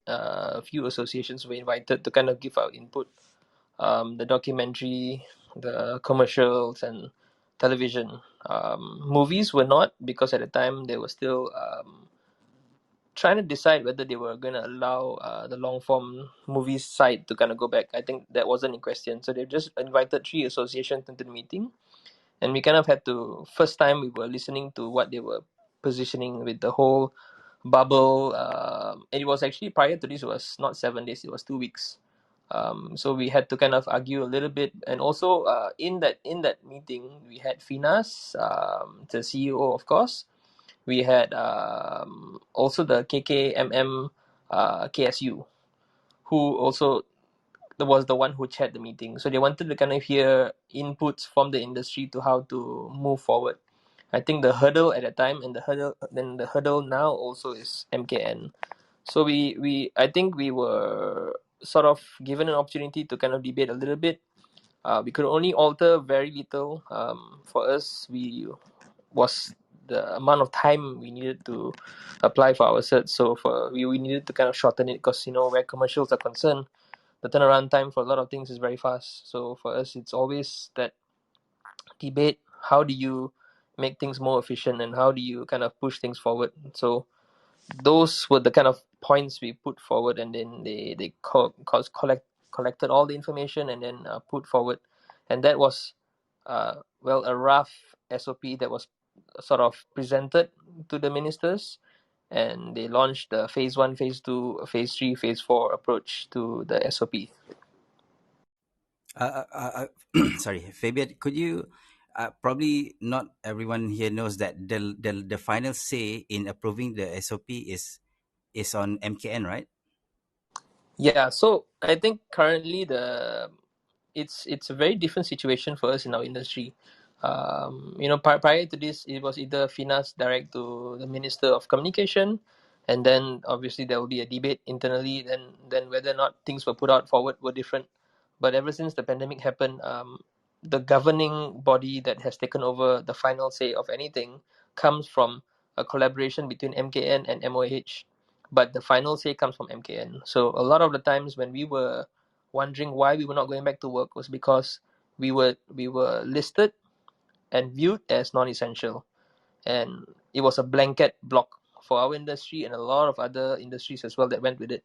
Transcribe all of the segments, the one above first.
a few associations were invited to kind of give our input. The documentary, the commercials, and television. Movies were not, because at the time they were still trying to decide whether they were going to allow the long form movies side to kind of go back. I think that wasn't in question. So they just invited 3 associations into the meeting. And we kind of had to, first time we were listening to what they were positioning with the whole bubble. And it was actually, prior to this, it was not 7 days, it was 2 weeks. So we had to kind of argue a little bit. And also in that meeting, we had Finas, the CEO, of course. We had also the KKMM KSU, who also was the one who chaired the meeting. So they wanted to kind of hear inputs from the industry to how to move forward. I think the hurdle at that time and the hurdle now also is MKN. So I think we were sort of given an opportunity to kind of debate a little bit. We could only alter very little. For us, was the amount of time we needed to apply for our cert. So we needed to kind of shorten it, because where commercials are concerned, the turnaround time for a lot of things is very fast. So for us, it's always that debate: how do you make things more efficient, and how do you kind of push things forward? So those were the kind of points we put forward, and then they collected all the information and then put forward. And that was a rough SOP that was sort of presented to the ministers, and they launched the phase 1, phase 2, phase 3, phase 4 approach to the SOP. Sorry, Fabian, could you, probably not everyone here knows that the final say in approving the SOP is on MKN, right? Yeah, so I think currently it's a very different situation for us in our industry. Prior to this, it was either Finas direct to the Minister of Communication, and then obviously there will be a debate internally. Then whether or not things were put out forward were different. But ever since the pandemic happened, the governing body that has taken over the final say of anything comes from a collaboration between MKN and MOH, but the final say comes from MKN. So a lot of the times when we were wondering why we were not going back to work was because we were listed and viewed as non-essential, and it was a blanket block for our industry and a lot of other industries as well that went with it.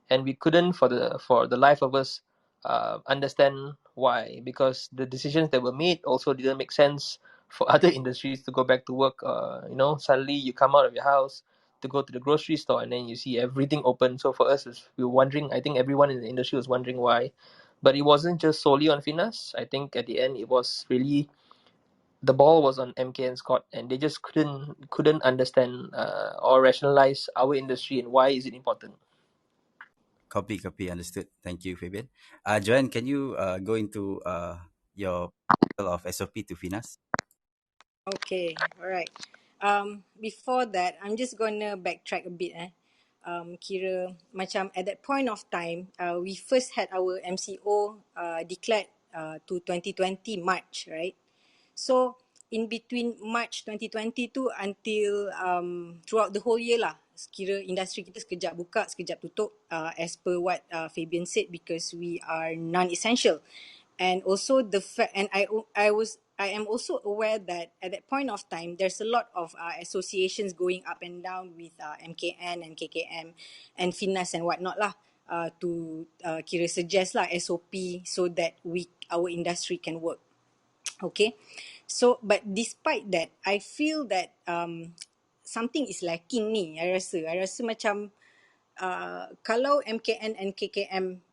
And we couldn't for the life of us understand why, because the decisions that were made also didn't make sense for other industries to go back to work. Suddenly you come out of your house to go to the grocery store and then you see everything open. So for us, we were wondering, I think everyone in the industry was wondering why. But it wasn't just solely on Finas. I think at the end it was really, the ball was on MKN's court, and they just couldn't understand or rationalize our industry and why is it important. Copy, understood. Thank you, Fabian. Joanne, can you go into your of SOP to Finas? Okay, alright. Before that, I'm just gonna backtrack a bit. Kira macam at that point of time, we first had our MCO declared to 2020 March, right? So in between March 2020 tu until throughout the whole year lah, kira industri kita sekejap buka, sekejap tutup, as per what Fabian said, because we are non-essential. And also the fact, and I am also aware that at that point of time, there's a lot of associations going up and down with MKN and KKM and Finas and whatnot lah, to kira suggest lah SOP so that our industry can work. Okay, so but despite that, I feel that something is lacking ni. I rasa macam kalau MKN and KKM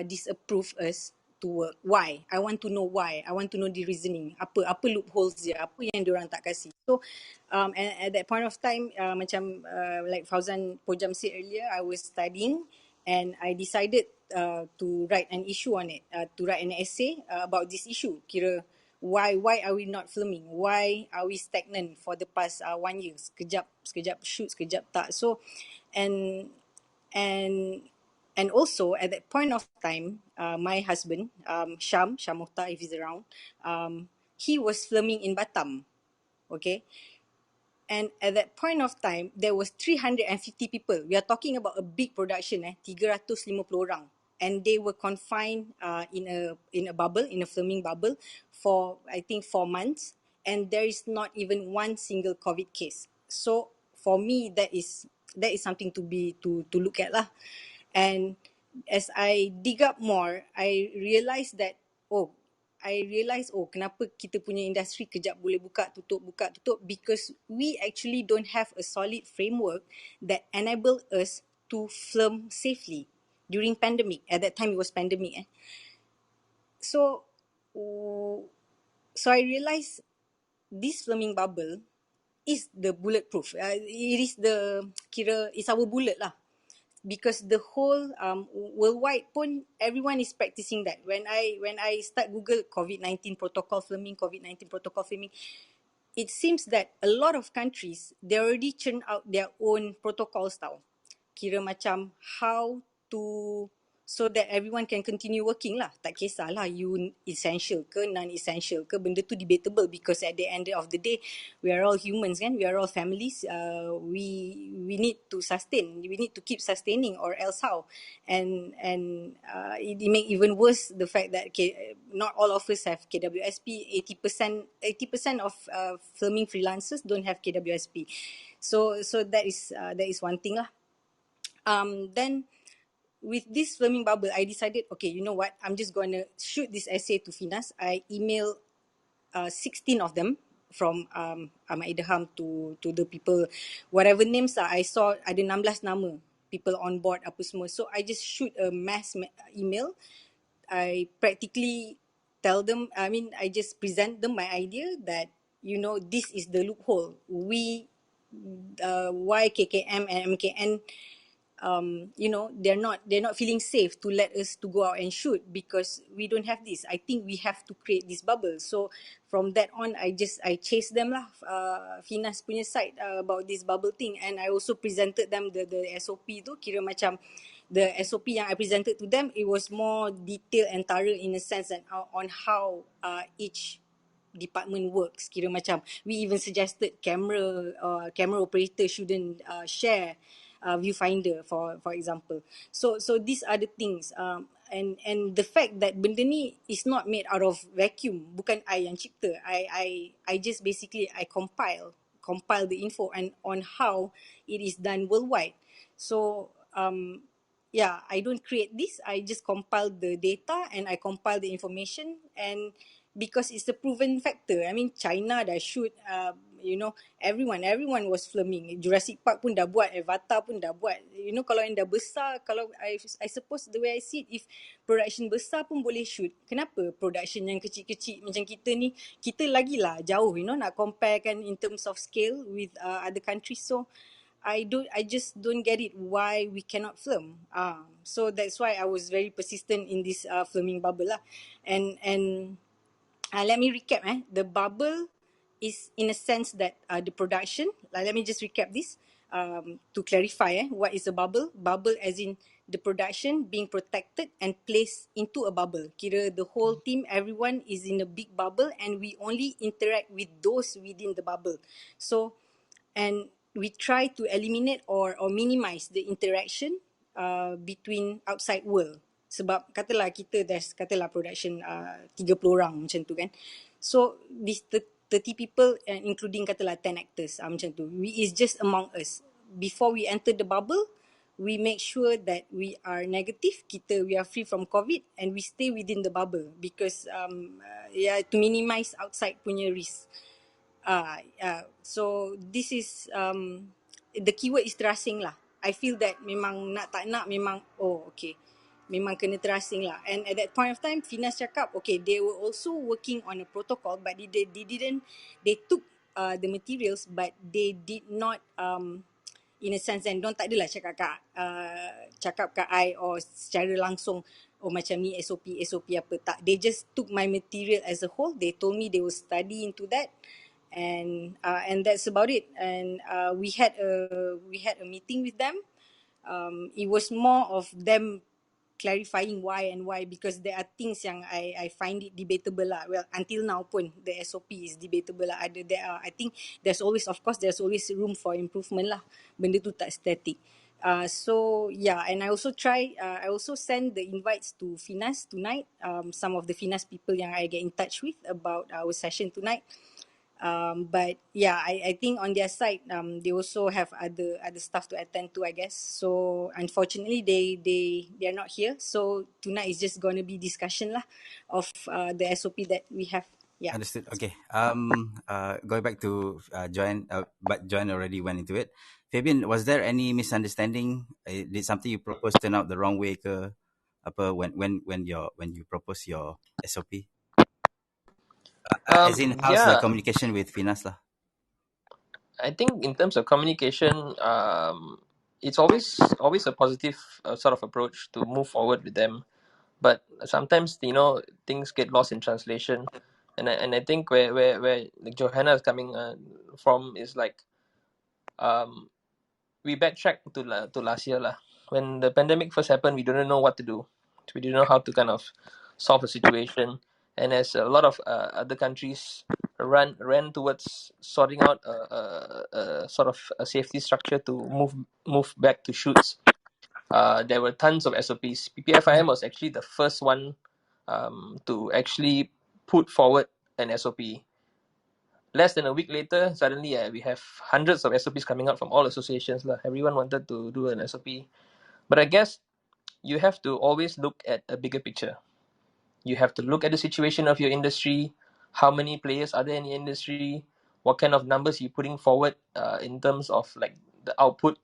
disapprove us to work, why? I want to know why. I want to know the reasoning. Apa loopholes dia? Apa yang diorang tak kasih? So and at that point of time, macam like Fauzan Pojam said earlier, I was studying and I decided to write an issue on it, to write an essay about this issue. Kira why are we not filming? Why are we stagnant for the past 1 year? Sekejap shoot, sekejap tak. So and also at that point of time, my husband, Syam Mohtar, if he's around, he was filming in Batam. Okay, And at that point of time, there was 350 people. We are talking about a big production, 350 orang. And they were confined in a bubble, in a filming bubble for, I think, 4 months. And there is not even one single COVID case. So for me, that is something to look at lah. And as I dig up more, I realised that, kenapa kita punya industri kejap boleh buka tutup because we actually don't have a solid framework that enable us to film safely during pandemic. At that time it was pandemic. So I realised this filming bubble is the bulletproof. It is it's our bullet lah. Because the whole worldwide pun everyone is practicing that. When I start Google COVID-19 protocol filming, it seems that a lot of countries, they already churn out their own protocols tau. Kira macam how to, so that everyone can continue working lah. Tak kisahlah you essential ke non-essential ke, benda tu debatable because at the end of the day, we are all humans kan, we are all families, we need to sustain, we need to keep sustaining or else how. And it make even worse the fact that not all of us have KWSP, 80% of filming freelancers don't have KWSP. So that is one thing lah. Then with this filming bubble, I decided, okay, you know what? I'm just going to shoot this essay to Finas. I emailed 16 of them from Ahmad Idham to the people, whatever names I saw, ada 16 nama, people on board, apa semua. So I just shoot a mass email. I practically tell them, I just present them my idea that, this is the loophole. Why KKM and MKN, they're not feeling safe to let us to go out and shoot because we don't have this. I think we have to create this bubble. So from that on, I chased them lah, Finas punya side about this bubble thing, and I also presented them the SOP tu. Kira macam the SOP yang I presented to them, it was more detailed and thorough in a sense and on how each department works. Kira macam we even suggested camera operator shouldn't share viewfinder for example. So these are the things, and the fact that benda ni is not made out of vacuum, bukan I yang cipta. I just basically I compile the info and on how it is done worldwide. So I don't create this, I just compile the data and I compile the information, and because it's a proven factor. I mean, China dah shoot, everyone was filming. Jurassic Park pun dah buat, Avatar pun dah buat. Kalau yang dah besar, kalau I suppose the way I see it, if production besar pun boleh shoot, kenapa production yang kecil-kecil macam kita ni, kita lagi lah jauh, nak compare kan in terms of scale with other countries. So I just don't get it why we cannot film. So that's why I was very persistent in this filming bubble lah. And let me recap. The bubble is in a sense that the production, let me just recap this to clarify what is a bubble. Bubble as in the production being protected and placed into a bubble. Kira the whole team, everyone is in a big bubble and we only interact with those within the bubble. So, and we try to eliminate or minimize the interaction between outside world. Sebab katalah kita katalah production 30 orang macam tu kan. So this 30 people including katalah 10 actors macam tu. It's just among us. Before we enter the bubble, we make sure that we are negative, we are free from COVID and we stay within the bubble because to minimize outside punya risk. So this is the keyword is terasing lah. I feel that memang nak tak nak memang memang kena terasing lah. And at that point of time, Finas cakap, they were also working on a protocol, but they took the materials, but they did not, in a sense, and don't tak adalah cakap kat I or secara langsung, macam ni SOP apa, tak. They just took my material as a whole. They told me they will study into that. And that's about it. And we had a meeting with them. It was more of them clarifying why and why, because there are things yang I find it debatable lah. Well, until now pun the SOP is debatable lah. I think there's always room for improvement lah. Benda tu tak static. So yeah, and I also send the invites to Finas tonight. Some of the Finas people yang I get in touch with about our session tonight. But yeah, I think on their side, they also have other stuff to attend to, I guess. So unfortunately, they are not here. So tonight is just going to be discussion lah of the SOP that we have. Yeah. Understood. Okay. Going back to Joanne, but Joanne already went into it. Fabian, was there any misunderstanding? Did something you proposed turn out the wrong way ke? Apa when you propose your SOP? As in, how's the Yeah, communication with Finas lah? I think in terms of communication, it's always a positive sort of approach to move forward with them. But sometimes things get lost in translation, and I think where like Johanna is coming from is like we backtrack to last year lah. When the pandemic first happened, we didn't know what to do. We didn't know how to kind of solve a situation, and as a lot of other countries ran towards sorting out a sort of a safety structure to move back to shoots. There were tons of SOPs. PPFIM was actually the first one to actually put forward an SOP. Less than a week later, suddenly we have hundreds of SOPs coming out from all associations. Everyone wanted to do an SOP. But I guess you have to always look at a bigger picture. You have to look at the situation of your industry, how many players are there in the industry, what kind of numbers you're putting forward in terms of like the output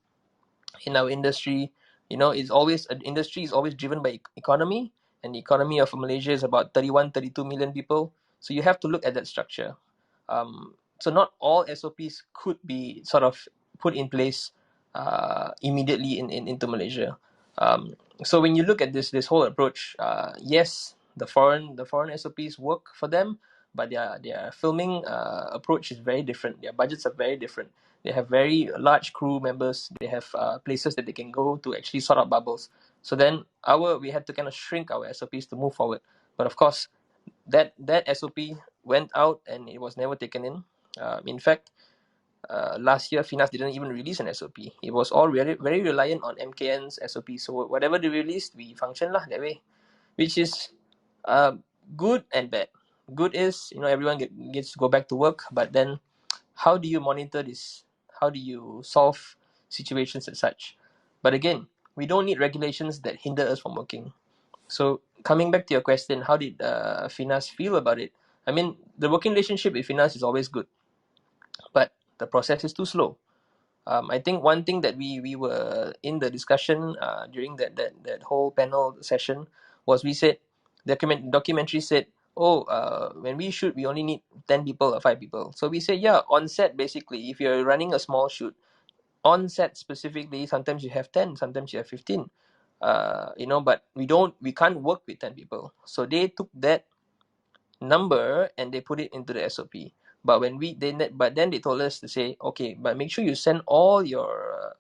in our industry. Industry is always driven by economy, and the economy of Malaysia is about 31-32 million people. So you have to look at that structure. So not all SOPs could be sort of put in place immediately into Malaysia. So when you look at this whole approach, yes, the foreign SOPs work for them, but their filming approach is very different. Their budgets are very different. They have very large crew members. They have places that they can go to actually sort out bubbles. So then we had to kind of shrink our SOPs to move forward. But of course, that SOP went out and it was never taken in. In fact, last year Finas didn't even release an SOP. It was all very, very reliant on MKN's SOP. So whatever they released, we function that way, which is good and bad. Good is everyone gets to go back to work, but then how do you monitor this? How do you solve situations as such? But again, we don't need regulations that hinder us from working. So coming back to your question, how did Finas feel about it? I mean, the working relationship with Finas is always good, but the process is too slow. I think one thing that we were in the discussion during that whole panel session was we said, documentary said, when we shoot, we only need 10 people or 5 people. So we say, yeah, on set, basically, if you're running a small shoot, on set specifically, sometimes you have 10, sometimes you have 15. But we can't work with 10 people. So they took that number and they put it into the SOP. But then they told us to say, okay, but make sure you send all your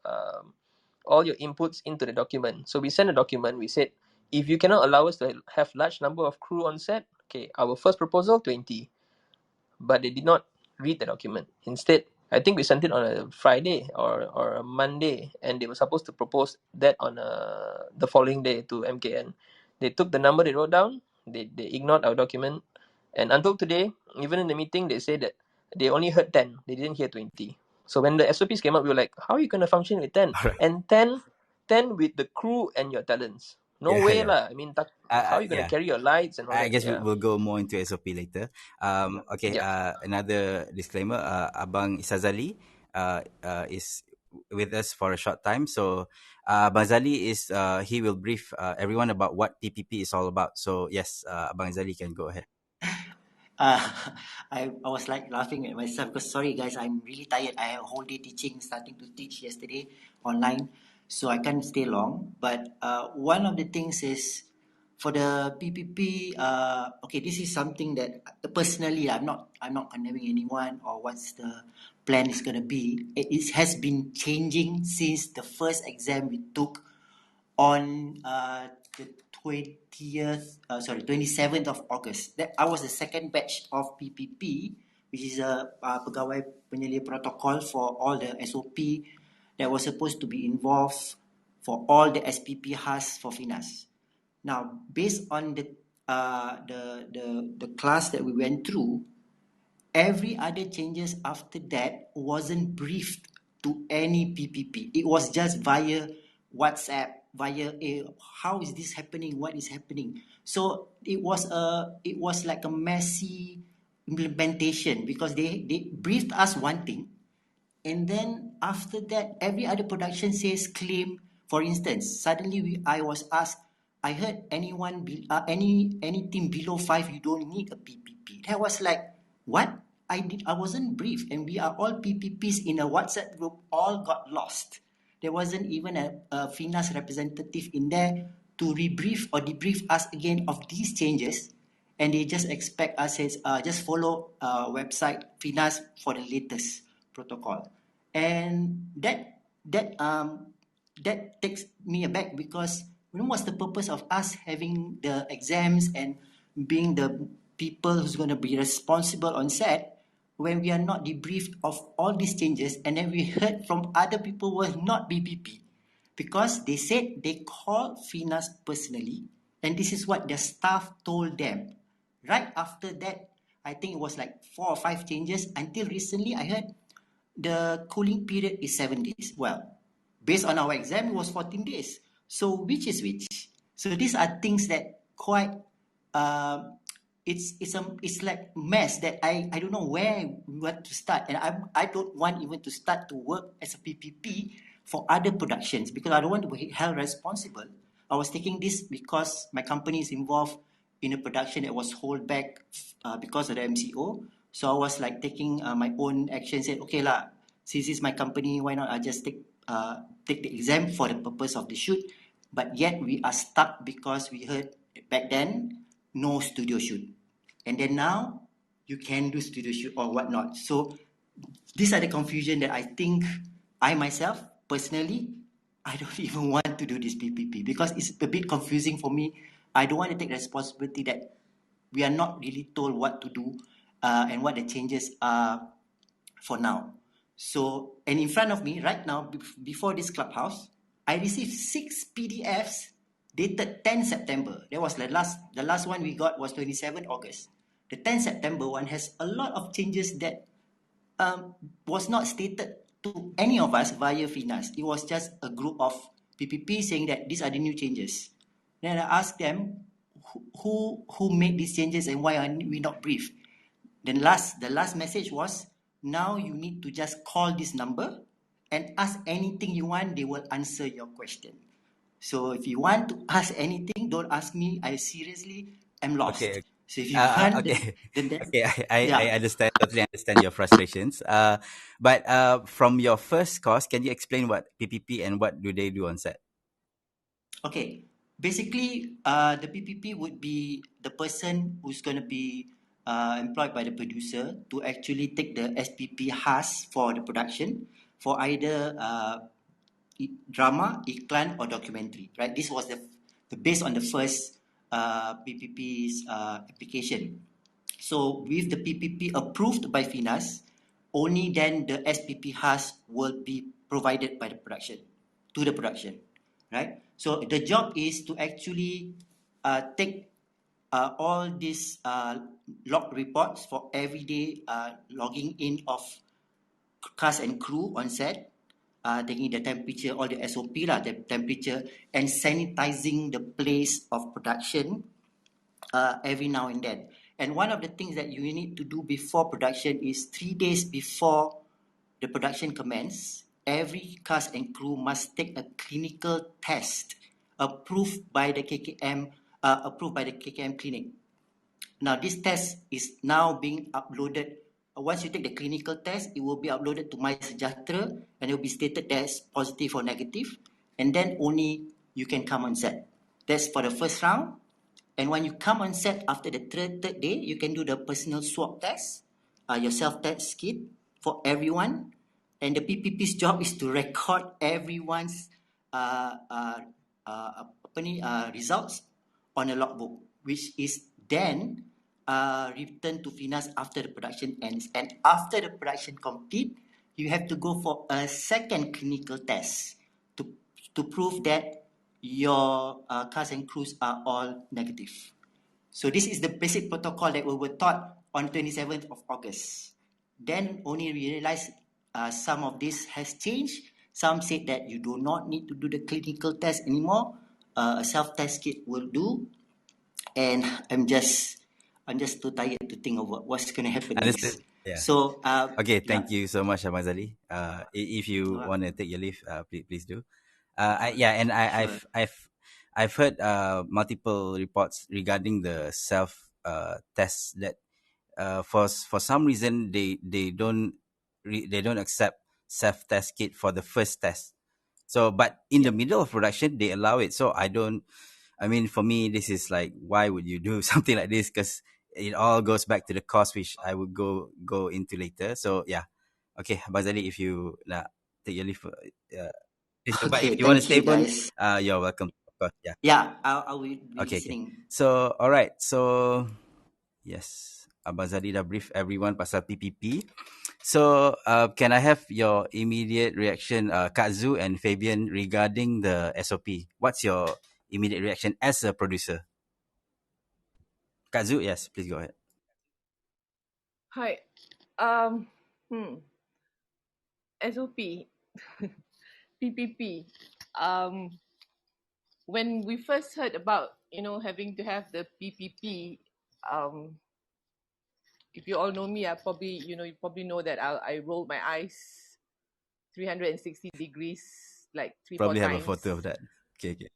inputs into the document. So we sent a document. We said, if you cannot allow us to have large number of crew on set, okay, our first proposal 20. But they did not read the document. Instead, I think we sent it on a Friday or a Monday, and they were supposed to propose that on the following day to MKN. They took the number they wrote down. They ignored our document, and until today, even in the meeting, they say that they only heard 10. They didn't hear 20. So when the SOPs came up, we were like, how are you going to function with 10? Alright. And 10 with the crew and your talents. No way Yeah. lah. I mean, how are you going to carry your lights and all I that? guess we'll go more into SOP later. Okay. Yeah. Another disclaimer. Abang Isazaly is with us for a short time. So Abang Zalee is he will brief everyone about what PPP is all about. So yes, Abang Zalee can go ahead. I was like laughing at myself because sorry guys, I'm really tired. I have a whole day starting to teach yesterday online, so I can't stay long. But one of the things is for the PPP. Okay, this is something that personally I'm not condemning anyone or what's the plan is gonna be. It has been changing since the first exam we took on the 27th of August. That I was the second batch of PPP, which is a pegawai penyelia protocol for all the SOP that was supposed to be involved for all the SPP has for FINAS. Now, based on the class that we went through, every other changes after that wasn't briefed to any PPP. It was just via WhatsApp, via how is this happening? What is happening? So it was like a messy implementation because they briefed us one thing, and then after that, every other production says claim. For instance, suddenly I was asked, I heard any team below 5, you don't need a PPP. That was like, what? I wasn't briefed, and we are all PPPs in a WhatsApp group, all got lost. There wasn't even a FINAS representative in there to rebrief or debrief us again of these changes, and they just expect us as just follow website FINAS for the latest protocol, and that takes me aback because what's the purpose of us having the exams and being the people who's going to be responsible on set when we are not debriefed of all these changes, and then we heard from other people who were not BPP because they said they called FINAS personally, and this is what their staff told them. Right after that, I think it was like 4 or 5 changes. Until recently, I heard the cooling period is 7 days. Well, based on our exam, it was 14 days. So which is which? So these are things that quite it's like mess that I don't know where we want to start, and I don't want even to start to work as a PPP for other productions because I don't want to be held responsible. I was taking this because my company is involved in a production that was held back because of the MCO. So I was like taking my own action. Said, okay lah, since it's my company, why not I just take the exam for the purpose of the shoot? But yet we are stuck because we heard back then no studio shoot, and then now you can do studio shoot or whatnot. So these are the confusion that I think I myself personally I don't even want to do this PPP because it's a bit confusing for me. I don't want to take responsibility that we are not really told what to do and what the changes are for now. So, and in front of me right now, before this Clubhouse, I received 6 PDFs dated 10 September. That was the last one we got was 27 August. The 10 September one has a lot of changes that was not stated to any of us via FINAS. It was just a group of PPP saying that these are the new changes. Then I asked them who made these changes and why are we not briefed. Then the last message was, now you need to just call this number and ask anything you want. They will answer your question. So if you want to ask anything, don't ask me. I seriously am lost. Okay. So if you want, Okay. then Okay. I yeah. understand. Totally understand your frustrations. But from your first course, can you explain what PPP and what do they do on set? Okay. Basically, the PPP would be the person who's going to be employed by the producer to actually take the SPP has for the production for either drama, iklan, or documentary. Right. This was the based on the first PPP's application. So with the PPP approved by FINAS, only then the SPP has will be provided by the production to the production, right? So the job is to actually take all these log reports for everyday logging in of cast and crew on set, taking the temperature, all the SOP lah, the temperature, and sanitizing the place of production every now and then. And one of the things that you need to do before production is 3 days before the production commence, every cast and crew must take a clinical test approved by the KKM clinic. Now this test is now being uploaded. Once you take the clinical test, it will be uploaded to My Sejahtera and it will be stated as positive or negative, and then only you can come on set. That's for the first round. And when you come on set after the third day, you can do the personal swab test, your self-test kit for everyone. And the PPP's job is to record everyone's results on a logbook, which is then returned to FINAS after the production ends. And after the production complete, you have to go for a second clinical test to prove that your cast and crews are all negative. So this is the basic protocol that we were taught on 27th of August. Then only realized some of this has changed. Some said that you do not need to do the clinical test anymore. A self-test kit will do. And I'm just too tired to think of what's going to happen Understood. next. Yeah. So Okay. yeah. Thank you so much, Isazaly. If you Alright. want to take your leave, please do. Sure. I've heard multiple reports regarding the self tests that for some reason they don't accept self test kit for the first test. So, but in the Yep. middle of production, they allow it. So I mean, for me, this is like, why would you do something like this? Because it all goes back to the cost, which I would go into later. So yeah, okay, Bazali, if you take your leave, please do. But if Okay, you want to thank stay you on, guys. you're welcome. Of course, yeah. Yeah, I will be Okay, okay. listening. So all right, so yes, Abazali dah brief everyone pasal PPP. So, can I have your immediate reaction, Kak Zu and Fabian, regarding the SOP? What's your immediate reaction as a producer? Kak Zu, yes, please go ahead. Hi. SOP, PPP. When we first heard about, having to have the PPP, if you all know me, you probably know that I rolled my eyes 360 degrees, like three, four Probably have a times. photo of that. Okay, okay.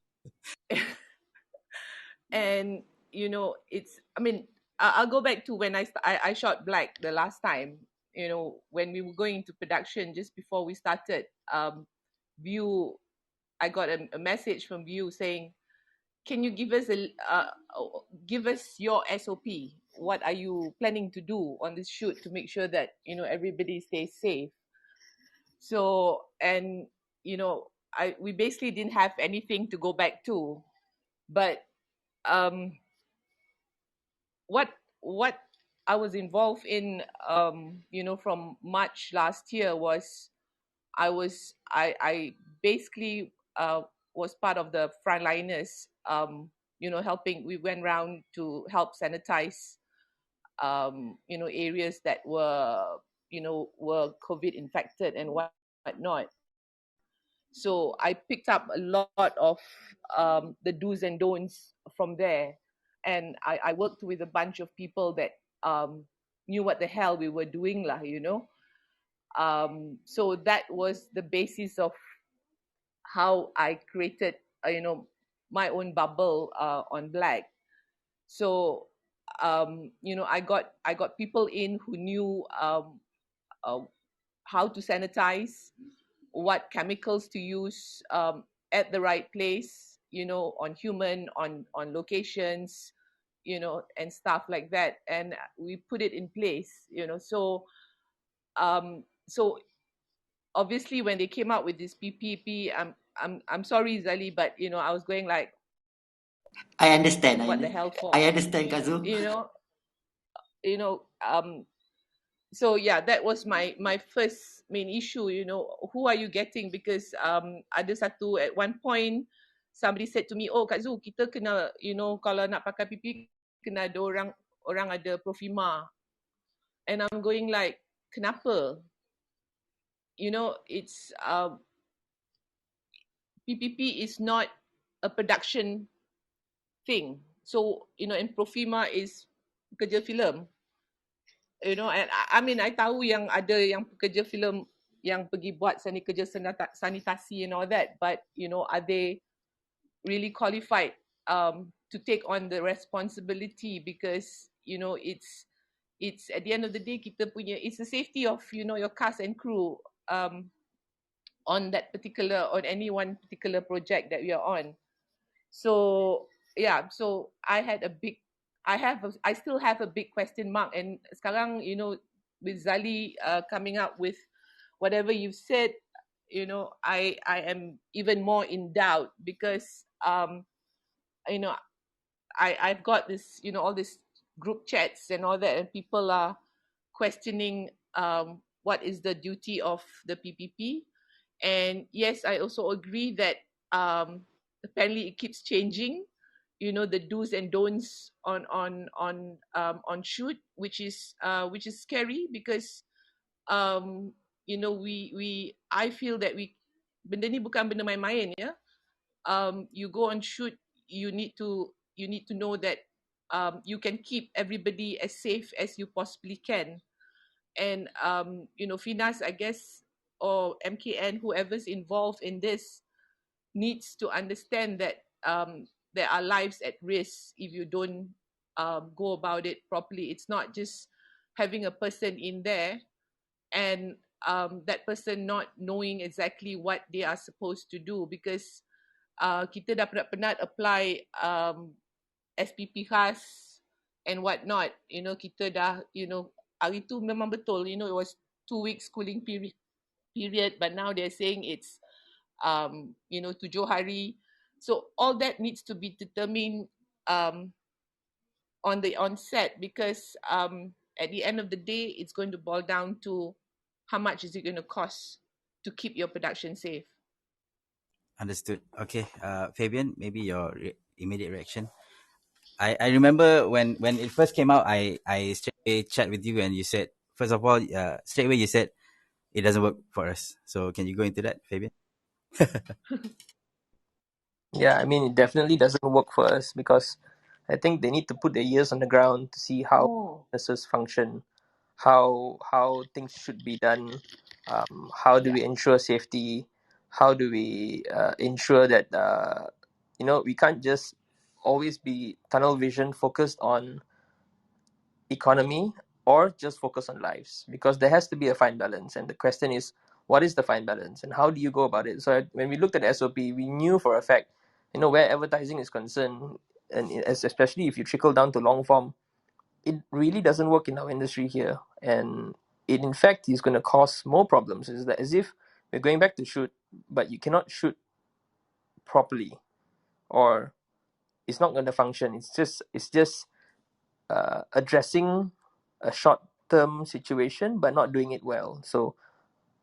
And, I'll go back to when I shot Black the last time, when we were going into production just before we started. View, I got a message from View saying, can you give us your SOP? What are you planning to do on this shoot to make sure that everybody stays safe? So, and we basically didn't have anything to go back to, but what I was involved in, from March last year was I basically was part of the frontliners, helping. We went around to help sanitize, areas that were COVID infected and whatnot. So I picked up a lot of the do's and don'ts from there, and I worked with a bunch of people that knew what the hell we were doing, lah. So that was the basis of how I created, my own bubble on Black. So, I got people in who knew how to sanitize, what chemicals to use at the right place, on human, on locations, and stuff like that. And we put it in place, so so obviously when they came out with this PPP, I'm sorry, Zalee, but I was going like, I understand. what the hell for? I understand, Kazu. So yeah, that was my first main issue. Who are you getting? Because ada satu, at one point somebody said to me, oh Kak Zu, kita kena, kalau nak pakai PPP kena ada orang ada profima. And I'm going like, kenapa? It's PPP is not a production thing. So, and profima is kerja filem. And I tahu yang ada yang pekerja filem yang pergi buat kerja sanitasi and all that, but are they really qualified to take on the responsibility? Because it's at the end of the day, it's the safety of your cast and crew on any one particular project that we are on. So yeah, so I still have a big question mark. And sekarang, with Zalee coming up with whatever you've said, I am even more in doubt, because you know, I've got this, you know, all these group chats and all that, and people are questioning what is the duty of the PPP. And yes, I also agree that apparently it keeps changing, you know, the do's and don'ts on shoot, which is scary, because you know, I feel that benda ni bukan benda main-main, ya. You go on shoot, you need to know that you can keep everybody as safe as you possibly can. And you know, Finas, I guess, or MKN, whoever's involved in this, needs to understand that there are lives at risk if you don't go about it properly. It's not just having a person in there and that person not knowing exactly what they are supposed to do, because kita dah penat-penat apply SPP khas and whatnot. You know, kita dah, you know, hari tu memang betul, you know, it was 2 weeks cooling period, but now they're saying it's you know, 7 hari. So all that needs to be determined on the onset, because at the end of the day, it's going to boil down to how much is it going to cost to keep your production safe. Understood. Okay, Fabian, maybe your immediate reaction. I remember when it first came out, I straight away chat with you and you said, first of all, straight away you said it doesn't work for us. So can you go into that, Fabian? Yeah, I mean, it definitely doesn't work for us because I think they need to put their ears on the ground to see how businesses function, how things should be done, how do we ensure safety, how do we ensure that you know, we can't just always be tunnel vision focused on economy or just focus on lives, because there has to be a fine balance. And the question is, what is the fine balance and how do you go about it? So when we looked at SOP, we knew for a fact, you know, where advertising is concerned, and especially if you trickle down to long form, it really doesn't work in our industry here. And it in fact is going to cause more problems. It's that as if we're going back to shoot, but you cannot shoot properly, or it's not going to function. It's just addressing a short-term situation but not doing it well. So,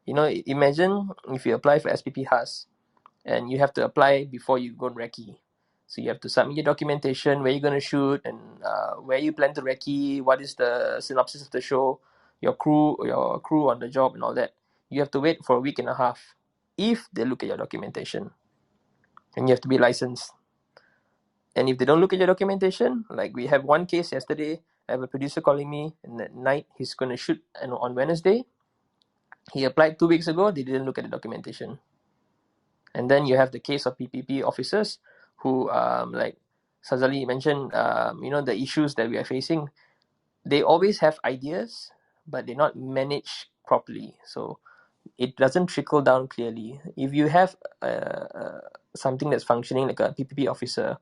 you know, imagine if you apply for SPP HAS and you have to apply before you go on recce. So you have to submit your documentation, where you're going to shoot, and where you plan to recce, what is the synopsis of the show, your crew on the job and all that. You have to wait for a week and a half if they look at your documentation, and you have to be licensed. And if they don't look at your documentation, like we have one case yesterday, I have a producer calling me, and at night he's going to shoot on Wednesday. He applied 2 weeks ago, they didn't look at the documentation. And then you have the case of PPP officers who, like Isazaly mentioned, you know, the issues that we are facing. They always have ideas, but they're not managed properly. So it doesn't trickle down clearly. If you have something that's functioning like a PPP officer,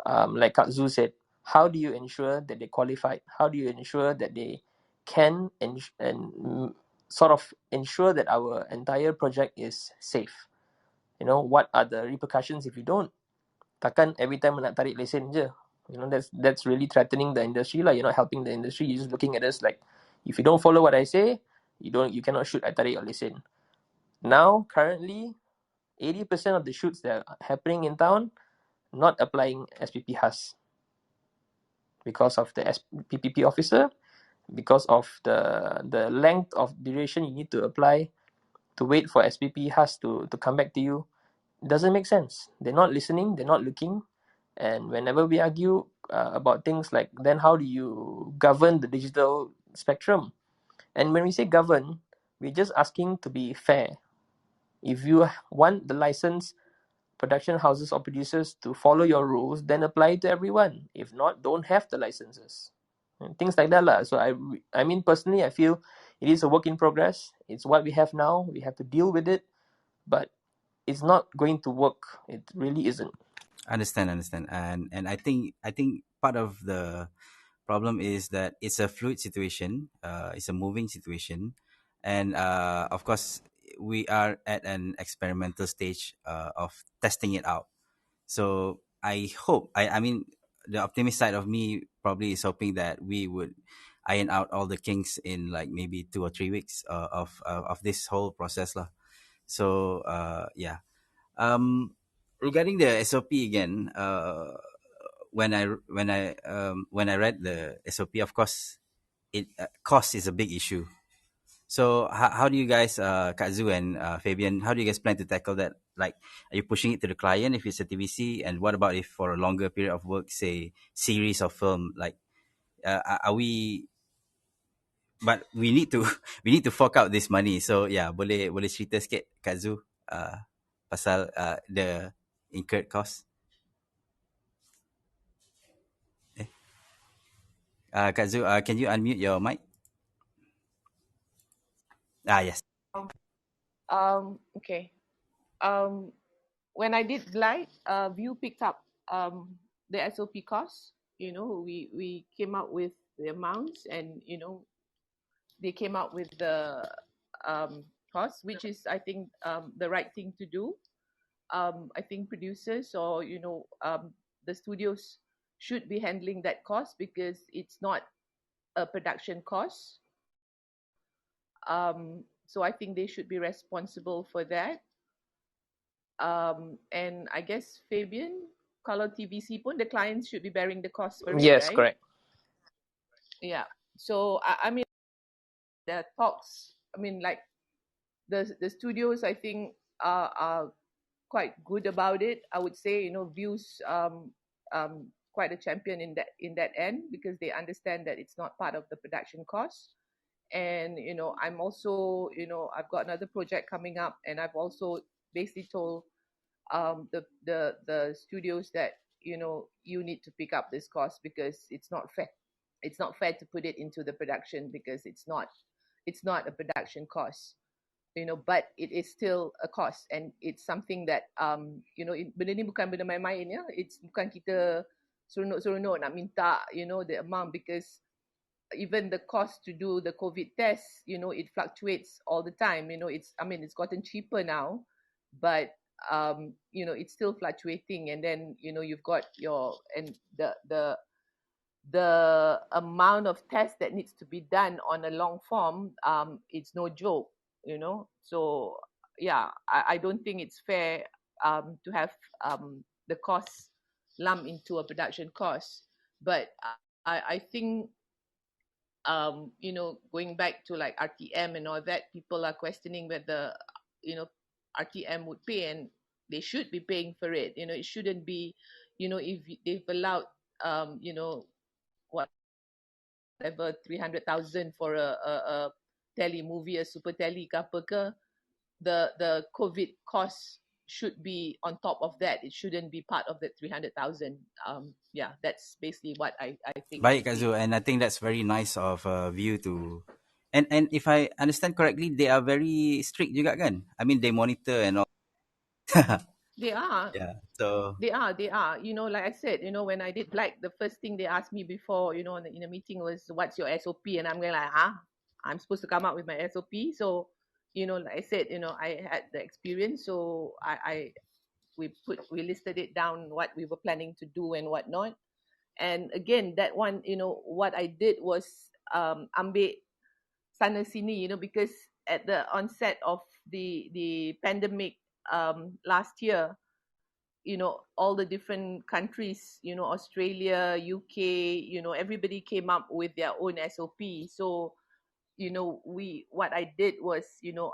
like Kak Zul said, how do you ensure that they qualified? How do you ensure that they can and sort of ensure that our entire project is safe? You know, what are the repercussions if you don't? Takkan every time nak tarik lesen je. You know, that's really threatening the industry lah. You're not helping the industry. You're just looking at us like, if you don't follow what I say, you cannot shoot. I tarik your lesen. Now, currently, 80% of the shoots that are happening in town, not applying SPP HAS because of the PPP officer, because of the length of duration you need to apply to wait for SPP HAS to come back to you. It doesn't make sense. They're not listening, they're not looking. And whenever we argue about things like, then how do you govern the digital spectrum? And when we say govern, we're just asking to be fair. If you want the licensed production houses or producers to follow your rules, then apply it to everyone. If not, don't have the licenses. And things like that lah. So I mean, personally, I feel it is a work in progress. It's what we have now. We have to deal with it, but it's not going to work. It really isn't. Understand, and I think part of the problem is that it's a fluid situation. It's a moving situation, and of course we are at an experimental stage of testing it out. So I hope, I mean, the optimist side of me probably is hoping that we would iron out all the kinks in like maybe 2 or 3 weeks of this whole process lah. So yeah. Regarding the SOP again, when I read the SOP, of course, it cost is a big issue. So how do you guys, Kazu and Fabian, how do you guys plan to tackle that? Like, are you pushing it to the client if it's a TVC? And what about if for a longer period of work, say series or film? Like, are we? But we need to we need to fork out this money. So yeah, boleh cerita sikit, Kazu, pasal the incurred cost. Kazu, can you unmute your mic? Yes. Okay. When I did Glide, View picked up the SOP costs. You know, we came up with the amounts, and you know, they came up with the costs, which is, I think, the right thing to do. I think producers or the studios should be handling that cost because it's not a production cost. So I think they should be responsible for that. And I guess Fabian, kalau TVC pun, the clients should be bearing the cost for it, Yes, right? correct. Yeah. So I mean, the talks. I mean, like the studios, I think are quite good about it. I would say, you know, Views quite a champion in that end because they understand that it's not part of the production cost. And you know, I'm also, you know, I've got another project coming up, and I've also basically told the studios that, you know, you need to pick up this cost because it's not fair. It's not fair to put it into the production because it's not a production cost, you know, but it is still a cost, and it's something that you know, benda ni bukan benda main-main ya. It's bukan kita seronok-seronok nak minta, you know, the amount, because even the cost to do the COVID test, you know, it fluctuates all the time. You know, it's gotten cheaper now, but you know, it's still fluctuating. And then, you know, you've got the amount of tests that needs to be done on a long form, it's no joke, you know. So yeah, I don't think it's fair to have the costs lumped into a production cost. But I think you know, going back to like RTM and all that, people are questioning whether, you know, RTM would pay, and they should be paying for it. You know, it shouldn't be, you know, if they've allowed you know, whatever 300,000 for a tele movie, a super tele ke apa ke, the COVID cost should be on top of that. It shouldn't be part of the 300,000. Yeah, that's basically what I think. Baik, Kazu, and I think that's very nice of View to, and if I understand correctly, they are very strict juga kan? I mean, they monitor and all. They are. Yeah. So They are. You know, like I said, you know, when I did Black, the first thing they asked me before, you know, in a meeting was, "What's your SOP?" And I'm going like, I'm supposed to come up with my SOP. So, you know, like I said, you know, I had the experience, so we listed it down what we were planning to do and whatnot. And again, that one, you know, what I did was ambil sana sini, you know, because at the onset of the pandemic last year, you know, all the different countries, you know, Australia, UK, you know, everybody came up with their own SOP. So, you know, what I did was, you know,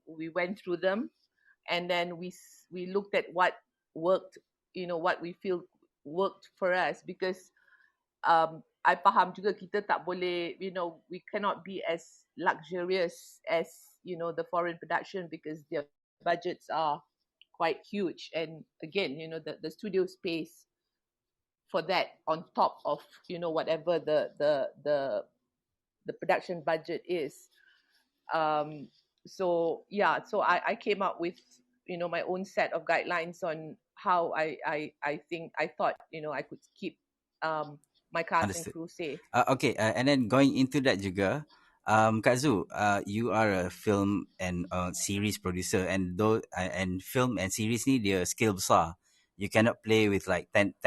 we went through them, and then we looked at what worked, you know, what we feel worked for us, because I faham juga kita tak boleh, you know, we cannot be as luxurious as, you know, the foreign production because their budgets are quite huge. And again, you know, the studio space for that on top of, you know, whatever the production budget is. So yeah, so I came up with, you know, my own set of guidelines on how I thought, you know, I could keep my cast understood. and crew safe. Okay, and then going into that juga, Kak Zu, you are a film and series producer, and though and film and series ni dia skill besar. you cannot play with like 10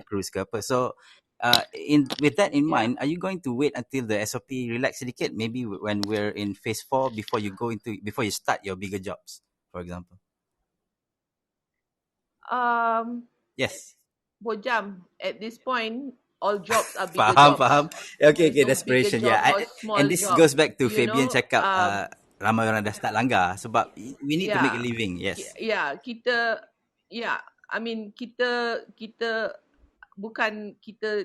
crews ke apa. So with that in mind, are you going to wait until the SOP relax sedikit, maybe when we're in phase 4 before you start your bigger jobs, for example? Yes. Pojam, at this point, all jobs are bigger Faham. jobs. Okay, There's no bigger desperation. Yeah. jobs or And small this jobs. goes back to You Fabian know, cakap ramai orang dah start langgar sebab we need to make a yeah, living. Yes. I mean, kita bukan kita,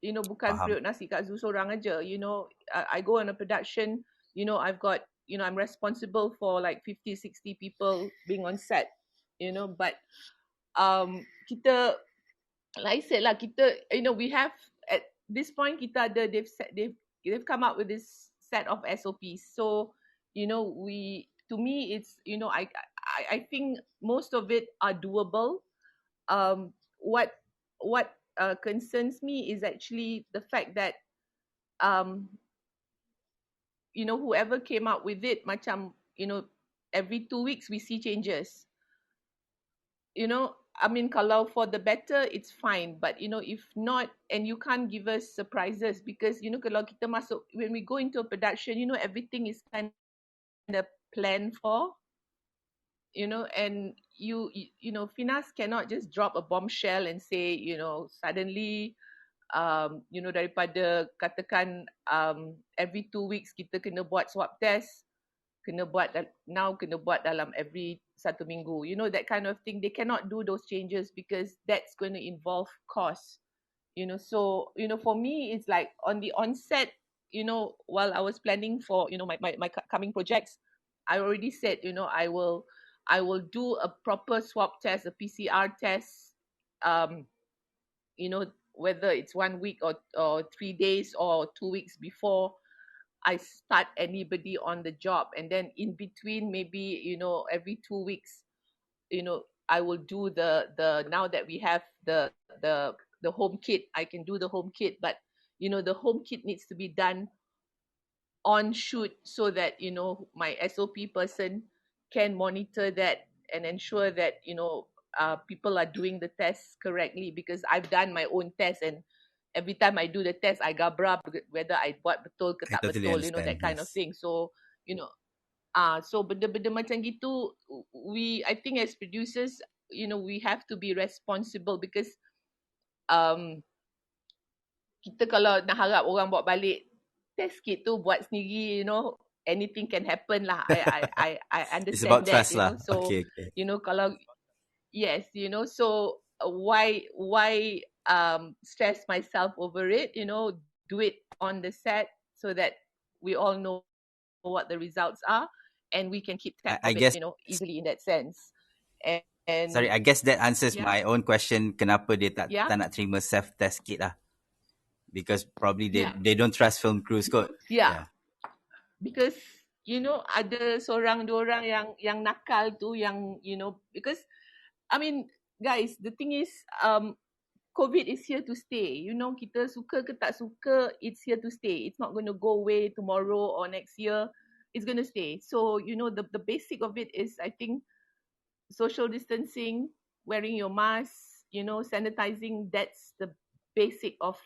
bukan Faham. periuk nasi kat Zoo seorang aja. I go on a production, I've got, I'm responsible for like 50, 60 people being on set, but kita, like I said lah, kita, we have at this point kita ada they've come up with this set of SOPs. So, to me it's, I think most of it are doable. What concerns me is actually the fact that whoever came up with it macam, every 2 weeks we see changes. I mean, kalau for the better, it's fine. But, if not, and you can't give us surprises because, kalau kita masuk, when we go into a production, everything is kind of planned for, and Finas cannot just drop a bombshell and say, suddenly, daripada katakan, every 2 weeks kita kena buat swab test, kena buat dalam every 1 minggu, that kind of thing. They cannot do those changes because that's going to involve cost, so for me it's like on the onset, while I was planning for my coming projects, I already said, I will do a proper swab test, a PCR test, whether it's 1 week or 3 days or 2 weeks before I start anybody on the job. And then in between, maybe, every 2 weeks, I will do the now that we have the home kit, I can do the home kit, but the home kit needs to be done on shoot so that my SOP person can monitor that and ensure that people are doing the tests correctly, because I've done my own test and every time I do the test I gabra whether I buat betul ke I tak totally betul, understand. that kind of Yes. thing. So so benda-benda macam gitu, I think as producers, we have to be responsible because kita kalau nak harap orang bawa balik test kit tu buat sendiri, anything can happen lah. I It's about understand that, trust lah. so Okay. kalau yes, so why stress myself over it, do it on the set so that we all know what the results are and we can keep track I of guess it, easily in that sense. And sorry, I guess that answers yeah, my own question, kenapa dia tak yeah, nak terima self test kit lah. Because probably yeah, they don't trust film crews kot. yeah. Because ada seorang dua orang yang nakal tu, yang because I mean guys, the thing is COVID is here to stay. Kita suka ke tak suka, it's here to stay. It's not going to go away tomorrow or next year. It's going to stay. So the basic of it is, I think, social distancing, wearing your mask, sanitizing. That's the basic of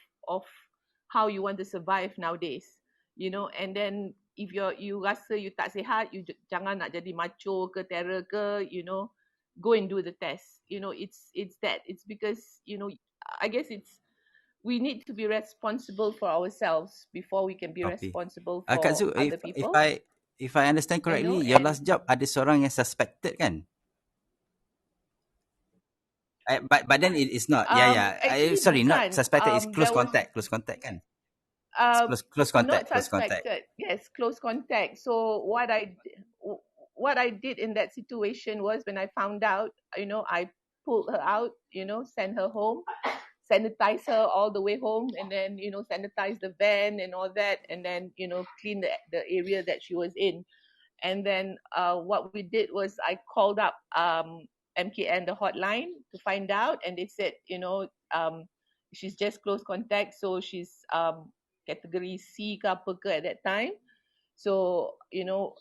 how you want to survive nowadays. And then if you rasa you tak sihat, you jangan nak jadi macho ke terror ke, go and do the test. It's that. It's because I guess we need to be responsible for ourselves before we can be Copy. responsible Kak for Zu, other if people. I understand correctly, your last job ada seorang yang suspected kan? But then it is not. Actually, sorry, not bukan. suspected. It's close There was contact. Close contact kan? It's close not contact. Close contact. suspected. Yes, close contact. So what I did in that situation was, when I found out, I pulled her out, sent her home, sanitize her all the way home, and then sanitize the van and all that, and then clean the area that she was in. And then what we did was I called up MKN, the hotline, to find out, and they said she's just close contact, so she's category C ke apa ke at that time. So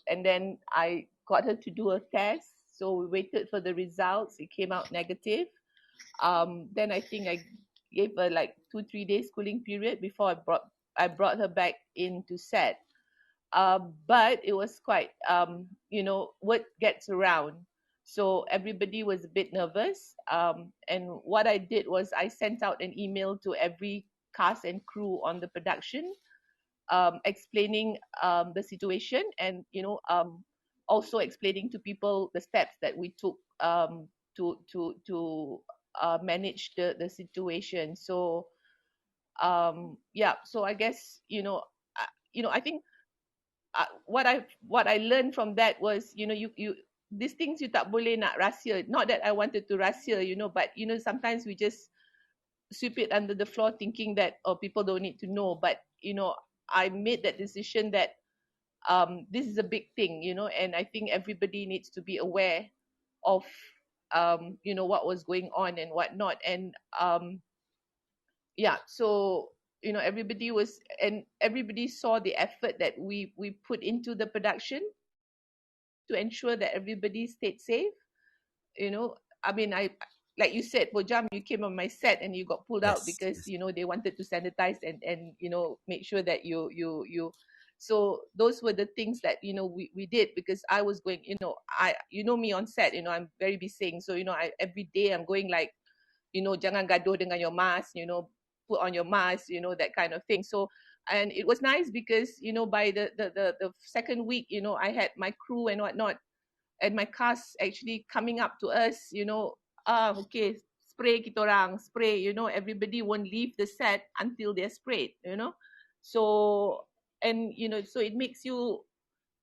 and then I got her to do a test. So we waited for the results. It came out negative. Then I think I gave her like 2-3 days cooling period before I brought her back into set. But it was quite, word gets around. So everybody was a bit nervous. And what I did was I sent out an email to every cast and crew on the production, explaining the situation, and also explaining to people the steps that we took to manage the situation. So so I guess I think what I learned from that was, you these things you tak boleh nak rahsia. Not that I wanted to rahsia, but sometimes we just sweep it under the floor thinking that people don't need to know. But I made that decision that this is a big thing, and I think everybody needs to be aware of what was going on and whatnot. And so everybody saw the effort that we put into the production to ensure that everybody stayed safe. I like you said, Pojam, you came on my set and you got pulled out Yes, because yes. they wanted to sanitize and make sure that you. So those were the things that we did, because I was going, I me on set, I'm very busy, so every day I'm going like, jangan gaduh dengan your mask, put on your mask, that kind of thing. So, and it was nice because by the second week, I had my crew and whatnot and my cast actually coming up to us, okay, spray kita orang, spray, everybody won't leave the set until they're sprayed, So, and, so it makes you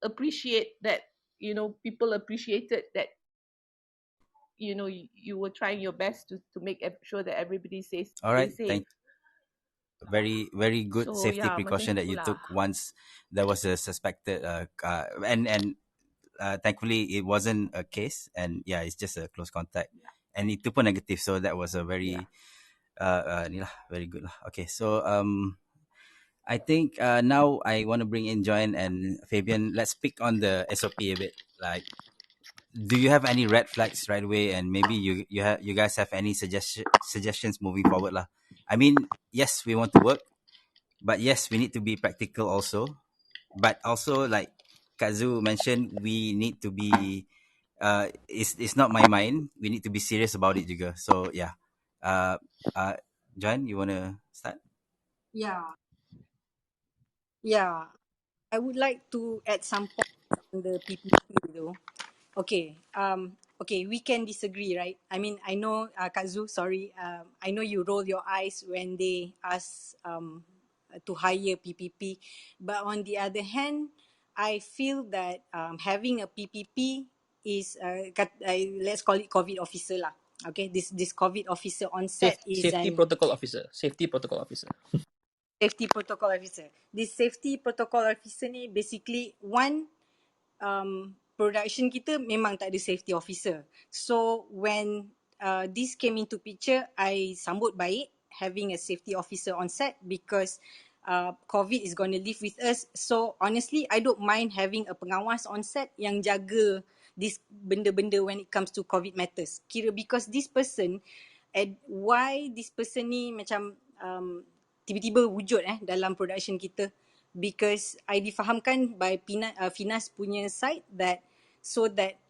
appreciate that, people appreciated that, you were trying your best to make sure that everybody stays All right. safe. Very, very good So, safety macam precaution that you itulah. took once there was a suspected and thankfully it wasn't a case, and it's just a close contact, and itu pun negative, so that was a very very good lah. Okay, so I think now I want to bring in Joanne and Fabian. Let's pick on the SOP a bit. Like, do you have any red flags right away, and maybe you guys have any suggestions moving forward lah? I mean, yes, we want to work, but yes, we need to be practical also. But also, like Kazu mentioned, we need to be it's not my mind. We need to be serious about it juga. So yeah. John, you wanna start? Yeah, I would like to add some points on the PPP though. Okay, we can disagree, right? I mean, I know, Kak Zu, sorry, I know you roll your eyes when they ask to hire PPP, but on the other hand, I feel that having a PPP is, let's call it COVID officer lah. Okay, this COVID officer on set is Safety an protocol officer. Safety protocol officer. safety protocol officer. This safety protocol officer ni basically one, production kita memang tak ada safety officer. So when this came into picture, I sambut baik having a safety officer on set because COVID is going to live with us. So honestly, I don't mind having a pengawas on set yang jaga this benda-benda when it comes to COVID matters. Kira because this person, why this person ni macam tiba-tiba wujud dalam production kita, because I difahamkan by Finas punya side that so that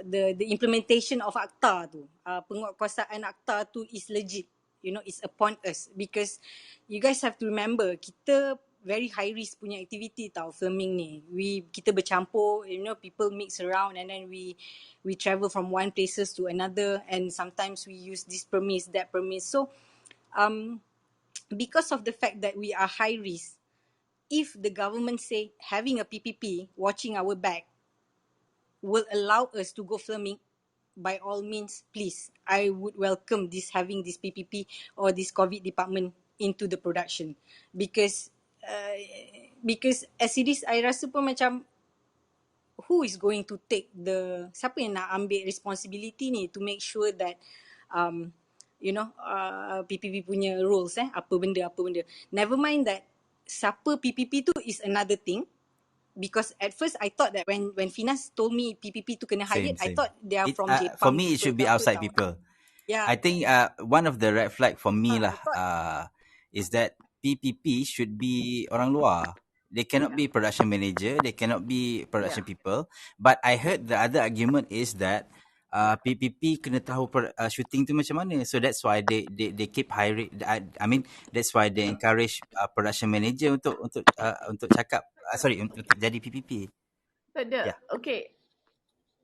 the implementation of akta tu, penguatkuasaan akta tu is legit, it's upon us, because you guys have to remember kita very high risk punya activity tau, filming ni. Kita bercampur, people mix around and then we travel from one places to another, and sometimes we use this permit, that permit. So because of the fact that we are high risk, if the government say having a PPP, watching our back, will allow us to go filming, by all means, please, I would welcome this, having this PPP or this COVID department into the production, because as it is, I rasa pun macam, who is going to take siapa yang nak ambil responsibility ni to make sure that PPP punya rules, apa benda. Never mind that siapa PPP tu is another thing, because at first I thought that when Finas told me PPP tu kena hired, I thought they are from Jepang. For me, it should be outside people. Yeah. I think one of the red flag for me I lah thought is that PPP should be orang luar. They cannot be production manager. They cannot be production people. But I heard the other argument is that PPP kena tahu shooting tu macam mana. So that's why they keep hiring. I mean that's why they encourage production manager untuk cakap untuk jadi PPP. But Yeah. okay,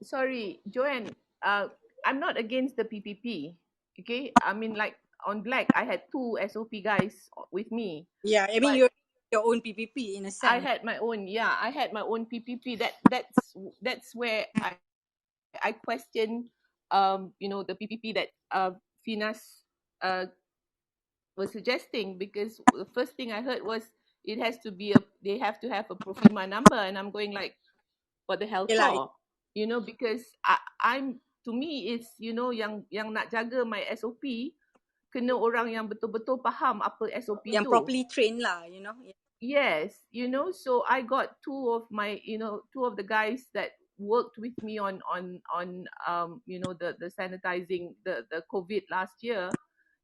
sorry, Joanne. I'm not against the PPP. Okay, I mean like on Black, I had 2 SOP guys with me. yeah, I mean But you're your own PPP in a I sense. had my own, I had my own PPP. That's where I question, the PPP that Finas was suggesting, because the first thing I heard was they have to have a Profima number, and I'm going like, what the hell Okay lah, for? Because I'm to me it's yang nak jaga my SOP kena orang yang betul-betul faham apa SOP yang tu. properly trained lah, Yes, so I got two of the guys that worked with me on the sanitizing the COVID last year,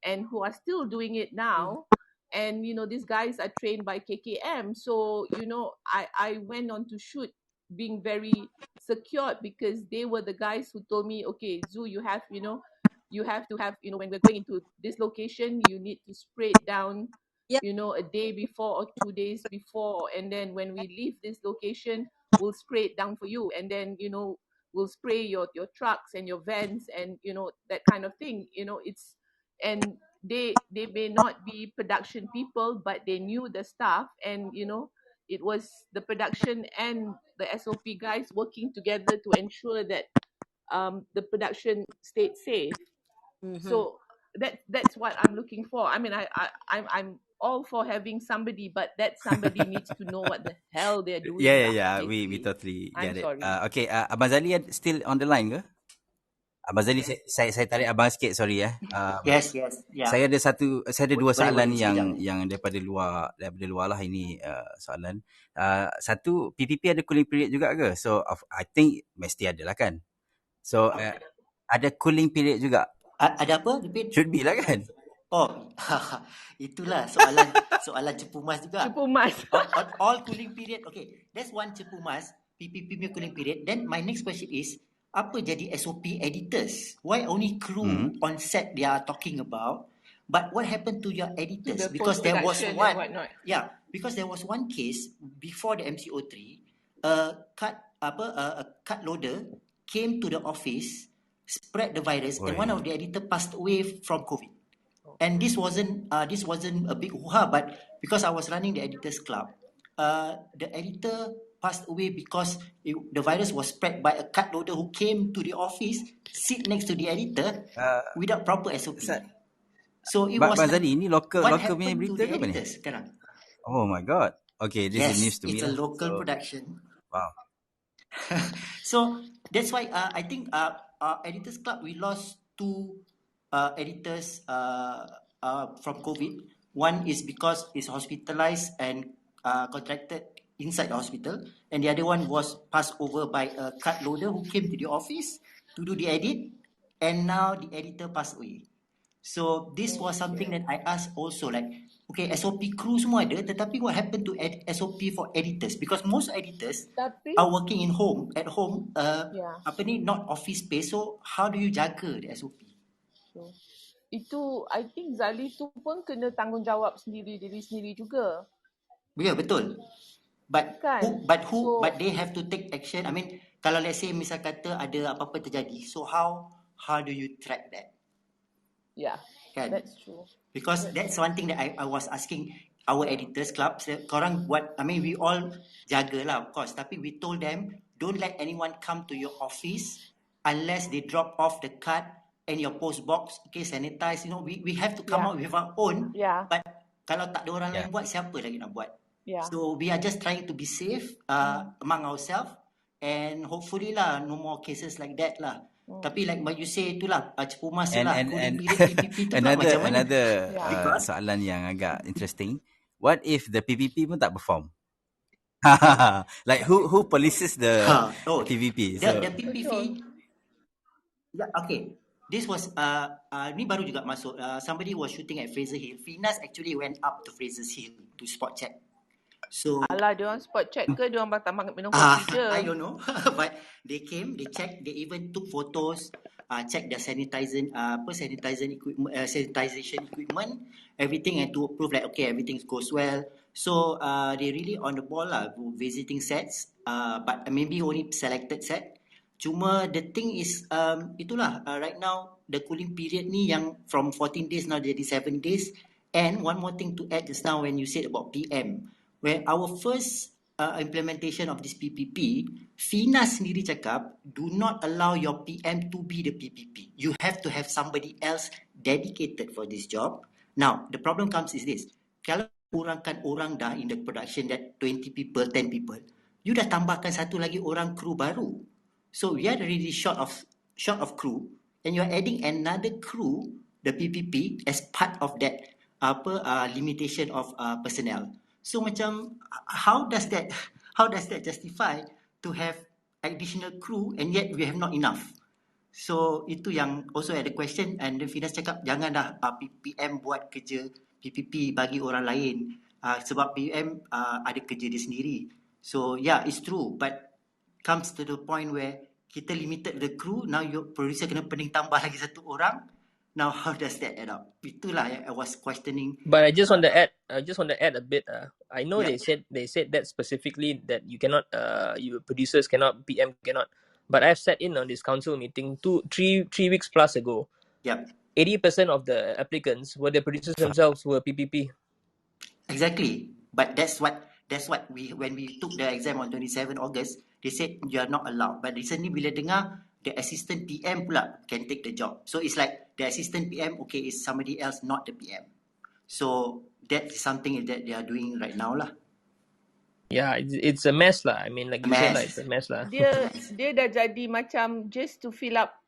and who are still doing it now. And these guys are trained by KKM, so I went on to shoot being very secured, because they were the guys who told me, okay, Zu, you have to have, when we're going into this location, you need to spray it down, Yep. a day before or 2 days before, and then when we leave this location, we'll spray it down for you, and then we'll spray your trucks and your vans, and that kind of thing. And they may not be production people, but they knew the stuff, and it was the production and the SOP guys working together to ensure that the production stayed safe. So that's what I'm looking for. I mean, I'm all for having somebody, but that somebody needs to know what the hell they're doing. Yeah. We totally I'm get it. sorry. Okay, Abang Zalee still on the line ke? Abang Zalee, saya tarik abang sikit, sorry Yes, yeah. Saya ada dua soalan Boleh, sila. yang daripada luar lah ini soalan. Satu, PPP ada cooling period juga ke? So I think mesti ada lah kan. So ada cooling period juga. Ada apa? Repeat. Should be lah kan. Oh, itulah soalan cepu mas juga. Cepu mas. all cooling period. Okay, that's one cepu mas, PPP punya cooling period. Then my next question is, apa jadi SOP editors? Why only crew on set they are talking about? But what happened to your editors? To the Because there was post-production one, and whatnot. yeah, because there was one case before the MCO3, a cut loader came to the office, spread the virus, and one of the editor passed away from COVID. And this wasn't a big hoo-ha, but because I was running the editors club, the editor passed away because the virus was spread by a cut loader who came to the office, sit next to the editor without proper SOP. So it was like, Zalee, ini local what punya happened to berita the ke apa ni? editors sekarang? Oh my god. Okay, this is news to me. Yes, it's a local production. Wow. So that's why I think Editors Club, we lost 2 editors from COVID. One is because he's hospitalized and contracted inside the hospital, and the other one was passed over by a cut loader who came to the office to do the edit, and now the editor passed away. So this was something that I asked also, like, okay, SOP crew semua ada, tetapi what happened to SOP for editors? Because most editors are working at home, not office space. So how do you jaga the SOP? So, itu I think Zalee tu pun kena tanggungjawab diri sendiri juga. Ya, betul. But Kan? but they have to take action. I mean, kalau let's say misal kata ada apa-apa terjadi, so how do you track that? Yeah, Kan? that's true. Because that's one thing that I was asking our editors club. Korang buat, I mean, we all jaga lah, of course. Tapi we told them, don't let anyone come to your office unless they drop off the card and your post box. Okay, sanitize. We have to come out with our own. Yeah. But kalau tak ada orang lain buat, siapa lagi nak buat? Yeah. So we are just trying to be safe among ourselves, and hopefully lah, no more cases like that lah. Tapi like what you say itulah cepu mas lah, cooling period PPP tu macam mana? Another soalan yang agak interesting. What if the PPP pun tak perform? Like who polices the PPP? The PPP. Yeah, okay. This was ni baru juga masuk. Somebody was shooting at Fraser Hill. Finas actually went up to Fraser Hill to spot check. So Alah, dia orang spot check ke dia orang batang minum kopi je? I don't know. But they came, they checked, they even took photos, check their sanitization equipment, everything, and to prove like okay, everything goes well. So they really on the ball lah, visiting sets, but maybe only selected set. Cuma the thing is itulah right now the cooling period ni yang from 14 days now jadi 7 days. And one more thing to add just now when you said about PM, where our first implementation of this PPP, FINAS sendiri cakap, do not allow your PM to be the PPP. You have to have somebody else dedicated for this job. Now, the problem comes is this. Kalau kurangkan orang dah in the production that 20 people, 10 people, you dah tambahkan satu lagi orang kru baru. So we are already short of crew, and you are adding another crew, the PPP, as part of that limitation of personnel. So macam how does that justify to have additional crew and yet we have not enough? So itu yang also ada question, and then Finas cakap jangan dah PM buat kerja PPP bagi orang lain sebab PM ada kerja dia sendiri. So yeah, it's true, but comes to the point where kita limited the crew, now your producer kena pening tambah lagi satu orang. Now how does that add up? Itulah yang I was questioning. But I just want to add a bit. I know Yeah. they said that specifically that you cannot you producers cannot, PM cannot. But I've sat in on this council meeting 3 weeks plus ago. Yep. 80% of the applicants were the producers themselves who were PPP. Exactly. But that's what we when we took the exam on 27 August, they said you are not allowed. But recently bila dengar the assistant PM pula can take the job. So it's like the assistant PM, okay, is somebody else, not the PM. So that is something that they are doing right now lah. Yeah, it's a mess lah. I mean, like you said, like, it's a mess lah. Dia dah jadi macam just to fill up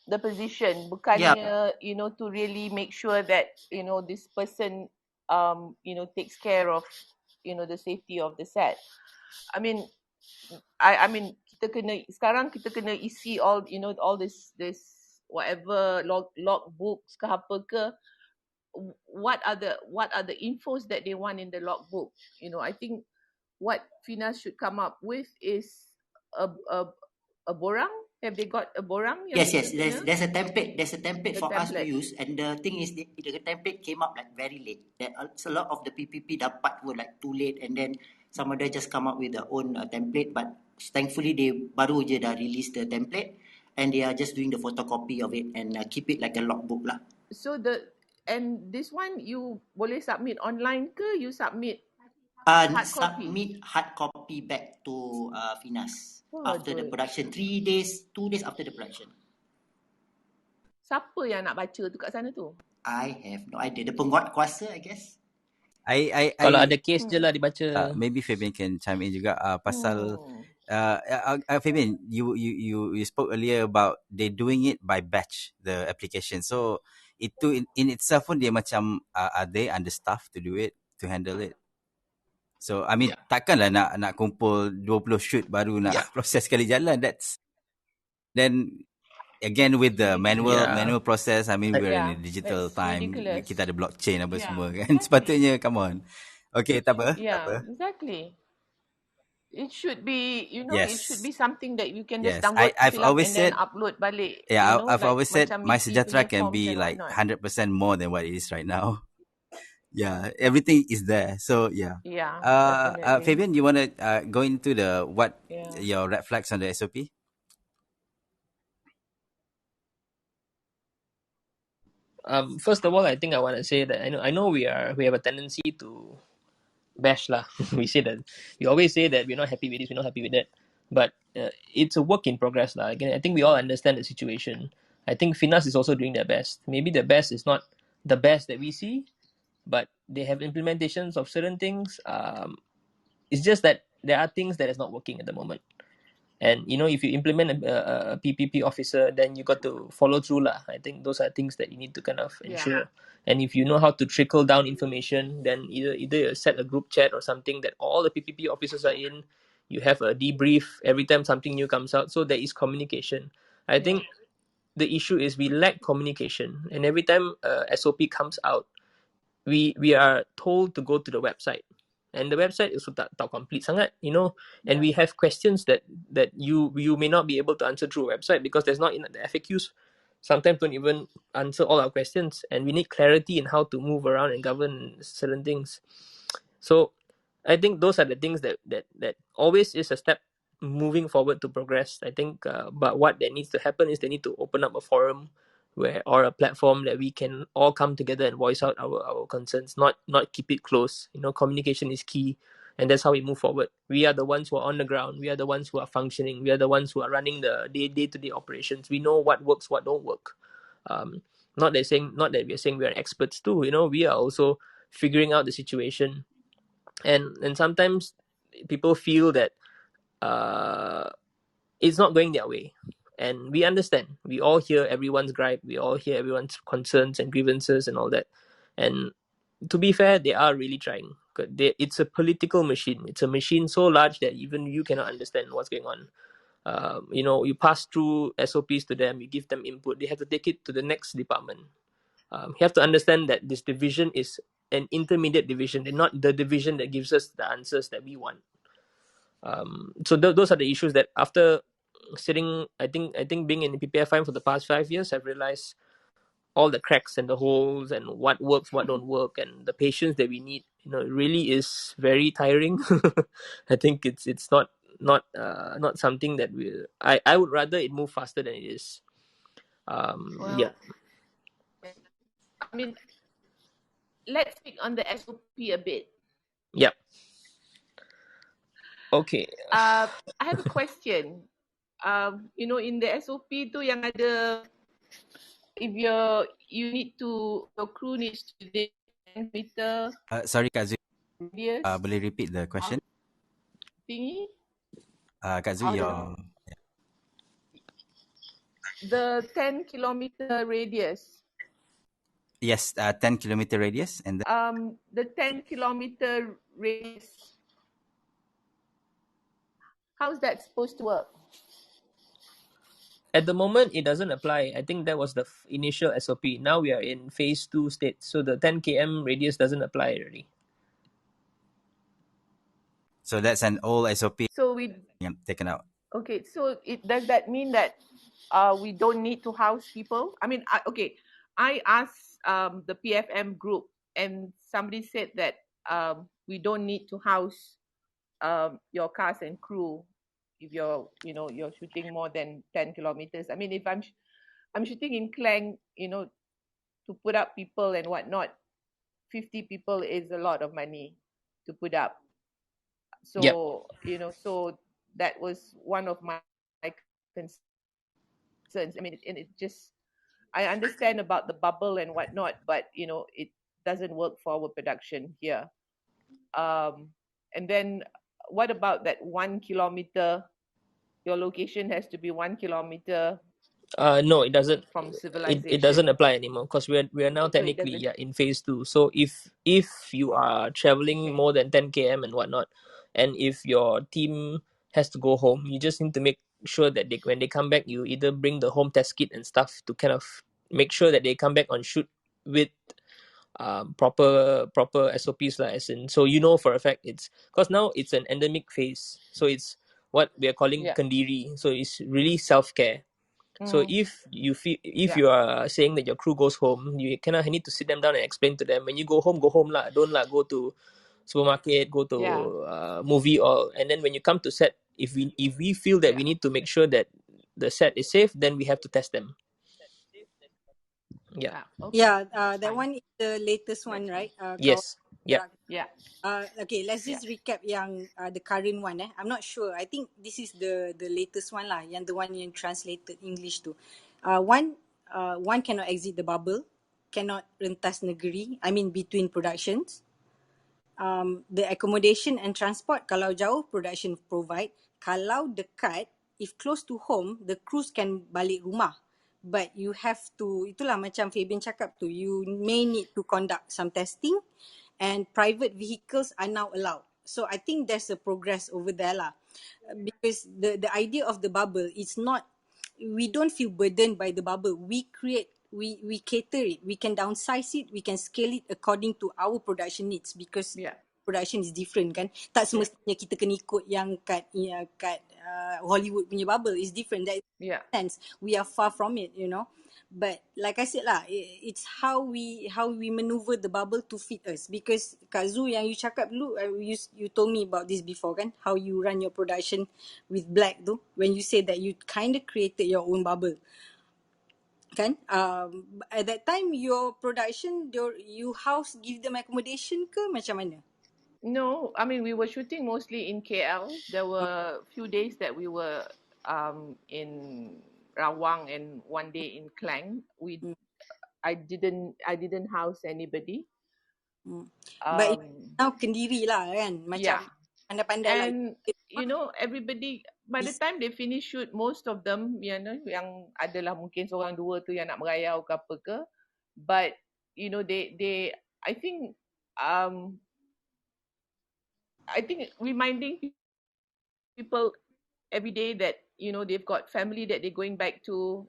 the position, bukannya you know, to really make sure that you know this person you know takes care of you know the safety of the set. I mean sekarang kita kena isi all you know all this whatever log books ke apa ke, what are the infos that they want in the logbook. You know, I think what Finas should come up with is a borang. Have they got a borang? Yes. There's a template. There's a template for us to use, and the thing is, the template came up like very late. So a lot of the PPP dapat were like too late, and then some of them just come up with their own template. But thankfully, they baru je dah release the template, and they are just doing the photocopy of it and keep it like a logbook lah. So this one you boleh submit online ke? You submit submit hard copy back to Finas after the production. 2 days after the production. Siapa yang nak baca tu kat sana tu? I have no idea. The penguat kuasa, I guess. Kalau ada case je lah dibaca. Maybe Fabian can chime in juga pasal Fabian, you spoke earlier about they doing it by batch, the application. So itu in itself pun dia macam are they understaffed to do it, to handle it? So I mean takkanlah nak kumpul 20 shoot baru nak proses sekali jalan. That's then again with the manual process. I mean we're in a digital time. Ridiculous. Kita ada blockchain apa semua kan. Sepatutnya come on. Okay, tak apa. Exactly. It should be, you know, it should be something that you can just download, I've fill up always and said, then upload balik. Yeah, you know, I've always said my Sejahtera can be like 100% more than what it is right now. Yeah, everything is there. So yeah. Fabian, you want to go into your red flags on the SOP? First of all, I think I want to say that I know we have a tendency to bash lah. We always say that we're not happy with this, we're not happy with that. But it's a work in progress lah. Again, I think we all understand the situation. I think Finas is also doing their best. Maybe the best is not the best that we see, but they have implementations of certain things. It's just that there are things that is not working at the moment. And you know, if you implement a PPP officer, then you got to follow through lah. I think those are things that you need to kind of ensure. And if you know how to trickle down information, then either you set a group chat or something that all the PPP officers are in. You have a debrief every time something new comes out, so there is communication. I think the issue is we lack communication, and every time SOP comes out, we are told to go to the website, and the website is tak complete sangat, you know, and we have questions that you may not be able to answer through a website because there's not in the FAQs. Sometimes don't even answer all our questions, and we need clarity in how to move around and govern certain things. So I think those are the things that always is a step moving forward to progress. I think, but what that needs to happen is they need to open up a forum or a platform that we can all come together and voice out our concerns, not keep it close. You know, communication is key, and that's how we move forward. We are the ones who are on the ground. We are the ones who are functioning. We are the ones who are running the day-to-day operations. We know what works, what don't work. Not that we are saying we are experts too. You know, we are also figuring out the situation, and sometimes people feel that it's not going their way, and we understand. We all hear everyone's gripe, we all hear everyone's concerns and grievances and all that, and to be fair, they are really trying. It's a political machine. It's a machine so large that even you cannot understand what's going on. You know, you pass through SOPs to them, you give them input, they have to take it to the next department. You have to understand that this division is an intermediate division. They're not the division that gives us the answers that we want. So those are the issues that after sitting, I think being in the PPFI for the past 5 years, I've realized all the cracks and the holes and what works, what don't work, and the patience that we need. You know, it really is very tiring. I think it's not something that I would rather it move faster than it is. Yeah. I mean, let's speak on the SOP a bit. Yeah. Okay. I have a question. You know, in the SOP tu yang ada, if you need to, your crew needs to be 10 meter Sorry, Kak Zui. radius. Boleh repeat the question? Thingy. Kak Zui, The 10 kilometer radius. Yes, 10 kilometer radius, and The 10 kilometer radius. How's that supposed to work? At the moment, it doesn't apply. I think that was the initial SOP. Now we are in phase 2 state. So the 10 km radius doesn't apply already. so that's an old SOP So we taken out. Okay, so does that mean that we don't need to house people? I mean, I asked the PFM group, and somebody said that we don't need to house your cast and crew if you're shooting more than 10 kilometers. I mean, if I'm shooting in Klang, you know, to put up people and whatnot, 50 people is a lot of money to put up. So Yep. you know, so that was one of my concerns. I mean, and it just, I understand about the bubble and whatnot, but you know, it doesn't work for our production here. And then what about that 1 kilometer? Your location has to be 1 kilometer. No, it doesn't. From civilization. It doesn't apply anymore because we are now So it technically doesn't. in phase 2. So if you are traveling more than 10 km and whatnot, and if your team has to go home, you just need to make sure that when they come back, you either bring the home test kit and stuff to kind of make sure that they come back on shoot with proper SOPs lah, as in, so you know for a fact it's because now it's an endemic phase, so it's what we are calling Kandiri, so it's really self-care. So if you feel, if you are saying that your crew goes home, you cannot need to sit them down and explain to them, when you go home lah, don't lah go to supermarket, go to movie, or and then when you come to set, if we feel that we need to make sure that the set is safe, then we have to test them. Yeah. That one is the latest one, right? Yes. Yeah. Yeah. Okay, let's just recap yang the current one. I'm not sure. I think this is the latest one lah. Yang the one yang translated English tu. One cannot exit the bubble, cannot rentas negeri. I mean between productions. The accommodation and transport, kalau jauh production provide. Kalau dekat, if close to home, the crews can balik rumah. But you have to, itulah macam Fabian cakap tu, you may need to conduct some testing, and private vehicles are now allowed. So I think there's a progress over there lah. Because the idea of the bubble is not we don't feel burdened by the bubble. We cater it. We can downsize it. We can scale it according to our production needs because Yeah. production is different kan. Tak semestinya kita kena ikut yang kat Hollywood punya bubble. Is different. That Yeah. sense. We are far from it, you know. But like I said lah, it's how we maneuver the bubble to fit us. Because Kak Zu yang you cakap dulu, you told me about this before kan, how you run your production with Black tu, when you say that you kind of created your own bubble. Kan? At that time, your production, you house give them accommodation ke macam mana? No, I mean, we were shooting mostly in KL. There were few days that we were in Rawang and one day in Klang. I didn't house anybody. But now kendiri lah kan, macam Yeah. pandai-pandai lah. And you know, everybody by the time they finish shoot, most of them, you know, yang adalah mungkin seorang dua tu yang nak merayau ke apa ke, but you know, they I think reminding people every day that, you know, they've got family that they're going back to,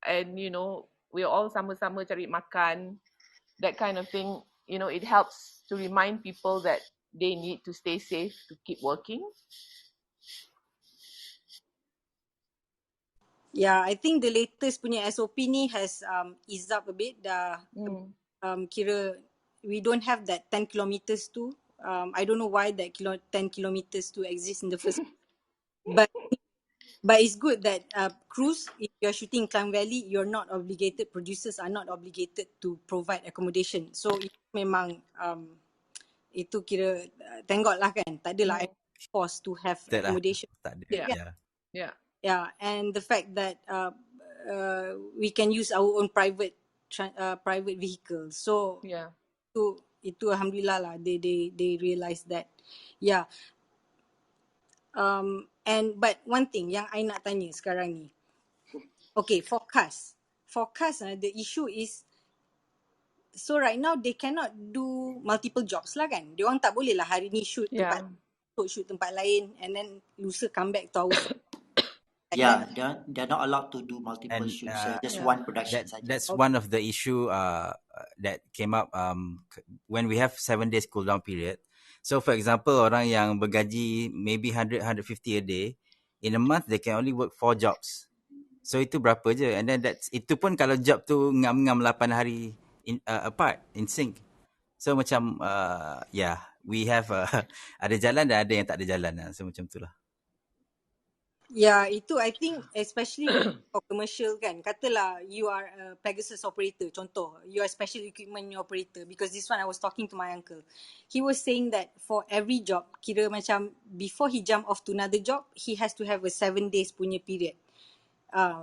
and you know, we're all sama-sama cari makan, that kind of thing. You know, it helps to remind people that they need to stay safe to keep working. Yeah, I think the latest punya SOP ni has eased up a bit. Dah kira we don't have that 10 kilometers tu. I don't know why that 10 kilometers to exist in the first place. But it's good that crews, if you're shooting Klang Valley, you're not obligated, producers are not obligated to provide accommodation. So itu memang itu kira thank God lah kan, tak adalah forced to have accommodation. Yeah, and the fact that we can use our own private vehicle. So itu alhamdulillah lah, they realise that. Yeah. But one thing yang I nak tanya sekarang ni, okay, forecast the issue is, so right now they cannot do multiple jobs lah kan. Diorang tak boleh lah hari ni shoot tempat lain and then lusa come back to our yeah, they're not allowed to do multiple shoots. Just one production. That's one of the issue that came up when we have 7 days cooldown period. So for example, orang yang bergaji maybe 100, 150 a day, in a month they can only work 4 jobs. So itu berapa je, and then itu pun kalau job tu ngam-ngam 8 hari apart, in sync. So macam we have ada jalan dan ada yang tak ada jalan lah. So macam tu lah. Yeah, itu I think especially for commercial kan. Katalah you are a Pegasus operator, contoh. You are special equipment operator, because this one I was talking to my uncle. He was saying that for every job, kira macam before he jump off to another job, he has to have a 7 days punya period.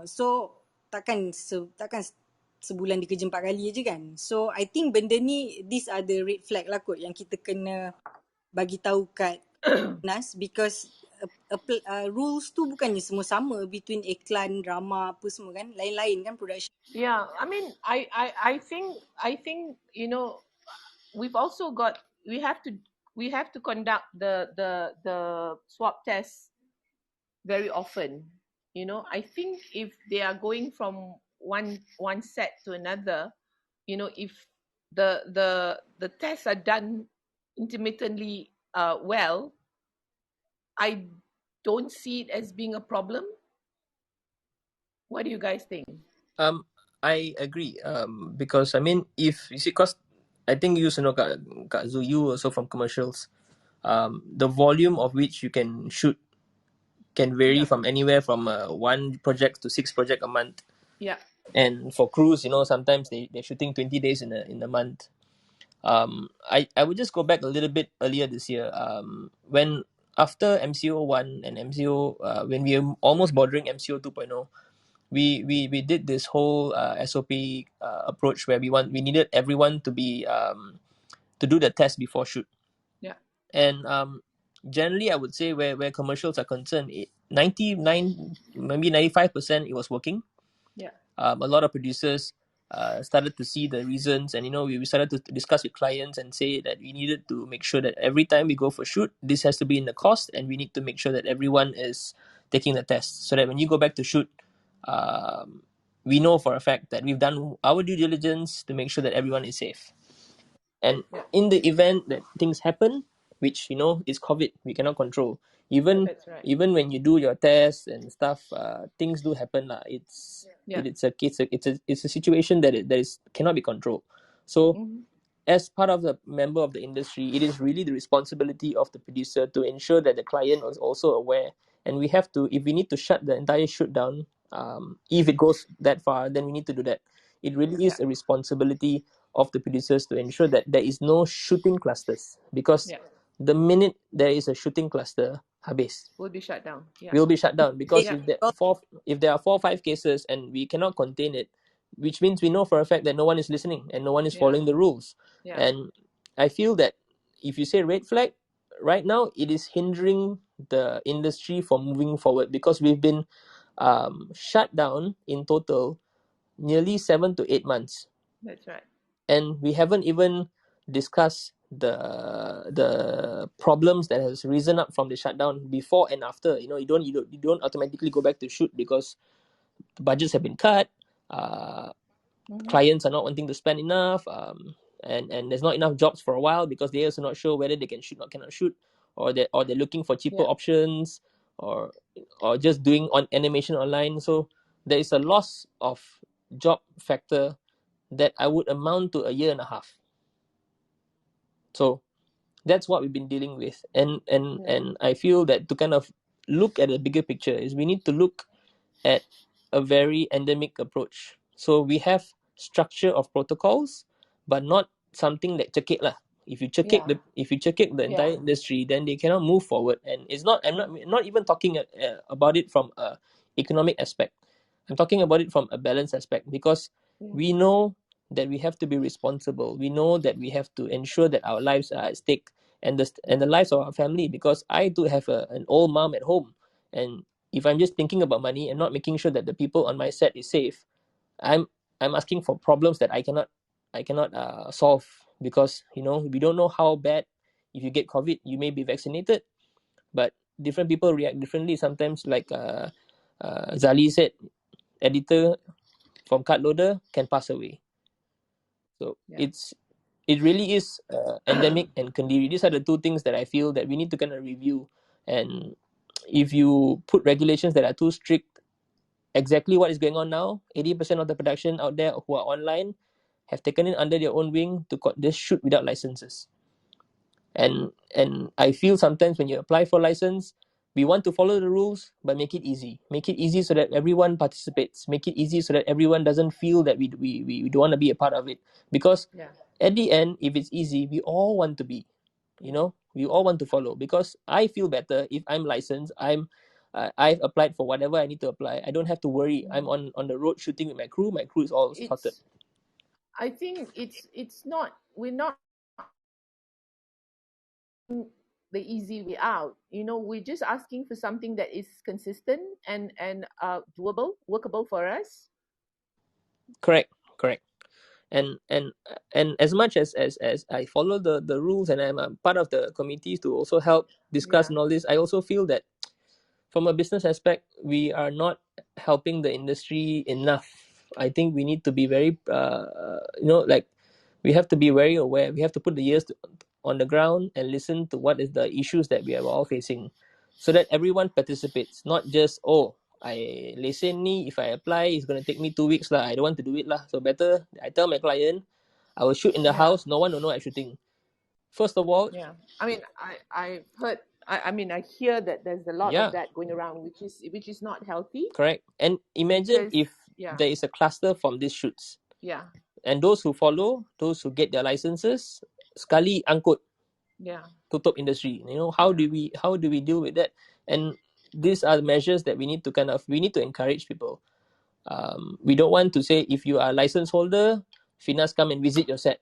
So takkan sebulan dia kerja 4 kali je kan. So I think benda ni, these are the red flag lah kot yang kita kena bagi tahu kat Nas, because rules tu bukannya semua sama between iklan, drama, apa semua kan, lain-lain kan production. Yeah, I mean, I think you know, we have to conduct the swab test very often. You know, I think if they are going from one set to another, you know, if the tests are done intermittently well, I don't see it as being a problem. What do you guys think? I agree. Because I mean, if you see, cause I think you know, Kak Zu, you also from commercials. The volume of which you can shoot can vary from anywhere from 1 project to 6 projects a month. Yeah. And for crews, you know, sometimes they're shooting 20 days in a month. I would just go back a little bit earlier this year. When after MCO 1 and MCO, when we were almost bordering MCO 2.0, we did this whole SOP approach where we needed everyone to be to do the test before shoot. Yeah. And generally, I would say where commercials are concerned, 99, maybe 95%, it was working. Yeah. A lot of producers started to see the reasons, and you know, we started to discuss with clients and say that we needed to make sure that every time we go for shoot, this has to be in the cost, and we need to make sure that everyone is taking the test, so that when you go back to shoot, we know for a fact that we've done our due diligence to make sure that everyone is safe. And Yeah. in the event that things happen, which is COVID, we cannot control. Even That's right. even when you do your tests and stuff, things do happen lah. It's a situation that cannot be controlled. So as part of the member of the industry, it is really the responsibility of the producer to ensure that the client is also aware. And we have to, if we need to shut the entire shoot down, if it goes that far, then we need to do that. It really is a responsibility of the producers to ensure that there is no shooting clusters, because the minute there is a shooting cluster, habis, will be shut down. will be shut down, because Yeah. if there are 4 or 5 cases and we cannot contain it, which means we know for a fact that no one is listening and no one is following the rules. Yeah. And I feel that if you say red flag, right now it is hindering the industry from moving forward, because we've been shut down in total nearly 7 to 8 months, That's right. and we haven't even discussed the problems that has risen up from the shutdown before and after. You don't automatically go back to shoot because the budgets have been cut. Clients are not wanting to spend enough, and there's not enough jobs for a while because they're also not sure whether they can shoot or cannot shoot, or they're looking for cheaper options, or just doing on animation online. So there is a loss of job factor that I would amount to a year and a half. So that's what we've been dealing with, and I feel that to kind of look at the bigger picture is we need to look at a very endemic approach. So we have structure of protocols, but not something that cekik lah. If you cekik the entire industry, then they cannot move forward. And it's not. I'm not even talking about it from a economic aspect. I'm talking about it from a balance aspect, because we know that we have to be responsible. We know that we have to ensure that our lives are at stake, and the lives of our family. Because I do have an old mom at home, and if I'm just thinking about money and not making sure that the people on my set is safe, I'm asking for problems that I cannot solve, because we don't know how bad. If you get COVID, you may be vaccinated, but different people react differently. Sometimes, like Zalee said, editor from card loader can pass away. So it really is endemic and Kandiri. These are the two things that I feel that we need to kind of review. And if you put regulations that are too strict, exactly what is going on now, 80% of the production out there who are online have taken it under their own wing to just shoot without licenses. And I feel sometimes when you apply for license, we want to follow the rules, but make it easy. Make it easy so that everyone participates. Make it easy so that everyone doesn't feel that we don't want to be a part of it. Because at the end, if it's easy, we all want to be. We all want to follow. Because I feel better if I'm licensed. I've applied for whatever I need to apply. I don't have to worry. I'm on the road shooting with my crew. My crew is all sorted. I think it's not. We're not the easy way out. We're just asking for something that is consistent and doable, workable for us. Correct. And as much as I follow the rules, and I'm a part of the committees to also help discuss and all this, I also feel that from a business aspect, we are not helping the industry enough. I think we need to be very, we have to be very aware. We have to put the ears on the ground and listen to what is the issues that we are all facing, so that everyone participates. Not just, I listen ni, if I apply, it's going to take me 2 weeks lah. I don't want to do it lah. So better, I tell my client, I will shoot in the house. No one will know I'm shooting. First of all, I mean, I heard. I hear that there's a lot of that going around, which is not healthy. Correct. And imagine if there is a cluster from these shoots. And those who follow, those who get their licenses, sekali angkut. Tutup industry. How do we deal with that? And these are measures that we need to encourage people. We don't want to say, if you are a license holder, FINAS come and visit your set.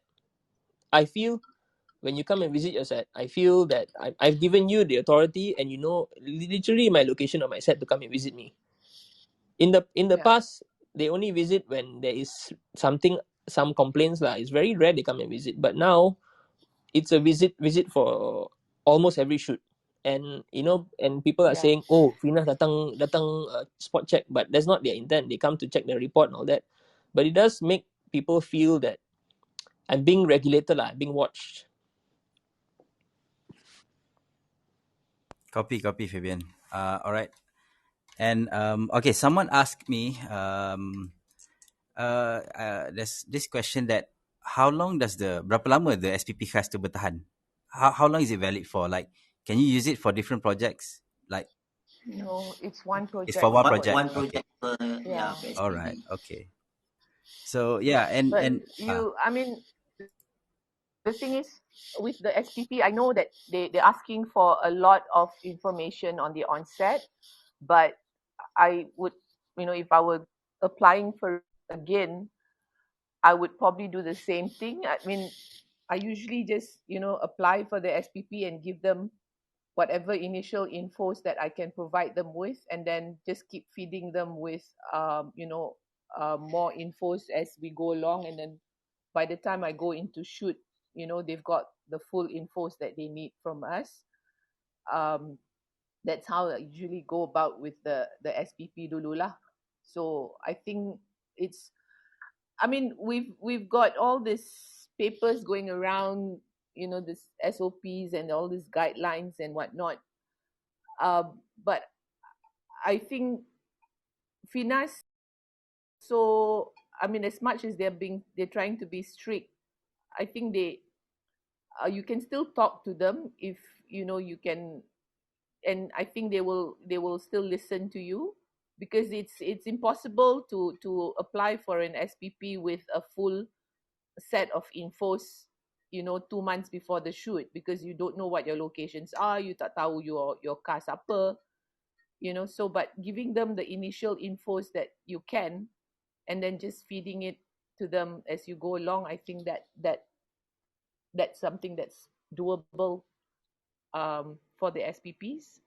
I feel when you come and visit your set, I feel that I've given you the authority and literally my location of my set to come and visit me. In the past, they only visit when there is some complaints lah. It's very rare they come and visit. But now, it's a visit for almost every shoot. and and people are Yeah. saying, oh, Finas datang spot check, but that's not their intent. They come to check the report and all that, but it does make people feel that I'm being regulated lah, being watched. Copy, Fabian. All right. And okay, someone asked me there's this question that how long does berapa lama the SPP has to bertahan? How long is it valid for? Like, can you use it for different projects? Like, No, it's one it's for project. one project. One Okay. project per, Yeah. per All right. SPV. Okay. So yeah, But and I mean, the thing is, with the SPP, I know that they're asking for a lot of information on the onset, but I would, if I were applying for it again, I would probably do the same thing. I mean, I usually just, apply for the SPP and give them whatever initial infos that I can provide them with, and then just keep feeding them with, more infos as we go along. And then by the time I go into shoot, they've got the full infos that they need from us. That's how I usually go about with the SPP dulu lah. So I think we've got all these papers going around, this SOPs and all these guidelines and whatnot. But I think Finas, so as much as they're trying to be strict, I think you can still talk to them if you can, and I think they will still listen to you, because it's impossible to apply for an SPP with a full set of infos 2 months before the shoot, because you don't know what your locations are, you tak tahu your cast apa, so but giving them the initial infos that you can, and then just feeding it to them as you go along, I think that's something that's doable for the SPPs.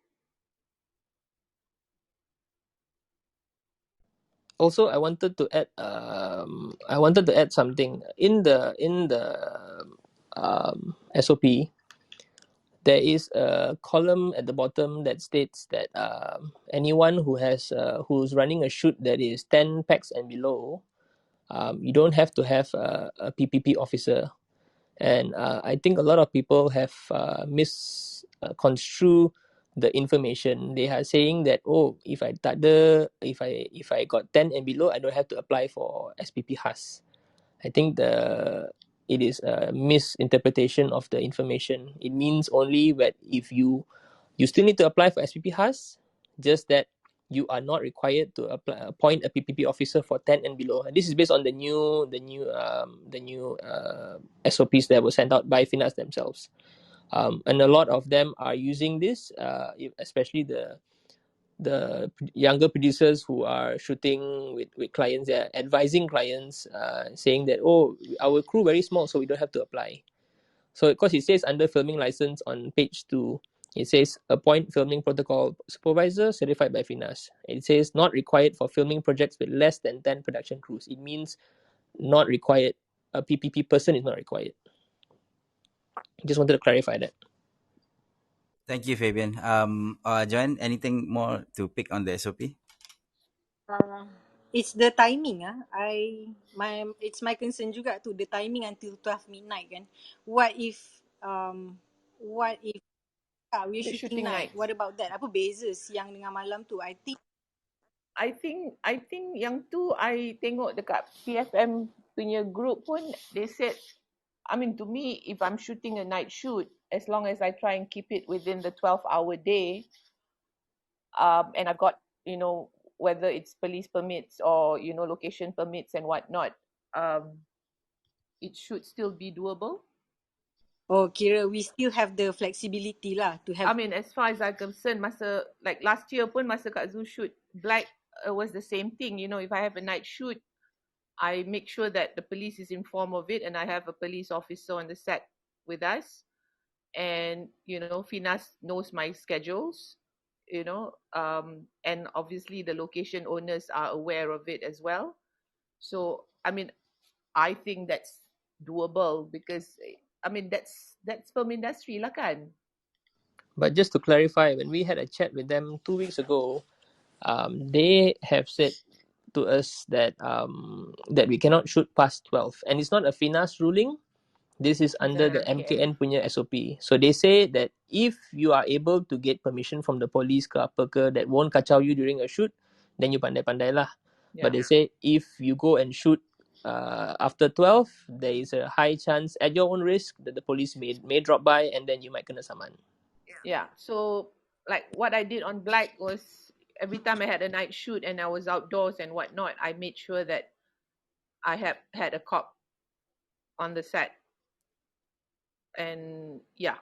Also, I wanted to add something in the SOP. There is a column at the bottom that states that anyone who's running a shoot that is 10 packs and below, you don't have to have a PPP officer. And I think a lot of people have misconstrued the information. They are saying that, oh, if I got 10 and below, I don't have to apply for SPP HAS. I think it is a misinterpretation of the information. It means only that if you still need to apply for SPP HAS, just that you are not required to appoint a PPP officer for 10 and below. And this is based on the new SOPs that were sent out by Finas themselves. And a lot of them are using this, especially the younger producers who are shooting with clients. They're advising clients, saying that, oh, our crew very small, so we don't have to apply. So because it says under filming license on page 2, it says appoint filming protocol supervisor certified by Finas. It says not required for filming projects with less than 10 production crews. It means not required. A PPP person is not required. Just wanted to clarify that. thank you, Fabian. Joanne, anything more to pick on the SOP? It's the timing it's my concern juga tu, the timing until 12 midnight kan. What if we're The shooting shooting night? nights. What about that? Apa beza siang dengan malam tu? I think yang tu I tengok dekat PFM punya group pun, they said, to me, if I'm shooting a night shoot, as long as I try and keep it within the 12-hour day, and I've got, whether it's police permits or, location permits and whatnot, it should still be doable. kira we still have the flexibility lah to have. As far as I'm concerned, masa like last year pun masa Kak Zu shoot Black, was the same thing. If I have a night shoot, I make sure that the police is informed of it, and I have a police officer on the set with us. And, Finas knows my schedules, and obviously the location owners are aware of it as well. So, I think that's doable, because, that's film industry lah kan. But just to clarify, when we had a chat with them 2 weeks ago, they have said to us that that we cannot shoot past 12, and it's not a FINAS ruling. This is It's under an the MKN. MKN punya SOP. So they say that if you are able to get permission from the police ke apa ke that won't kacau you during a shoot, then you pandai-pandai lah. Yeah. But they say if you go and shoot after 12, there is a high chance at your own risk that the police may drop by and then you might kena saman. Yeah. So like what I did on Black was every time I had a night shoot and I was outdoors and whatnot, I made sure that I had a cop on the set. And yeah.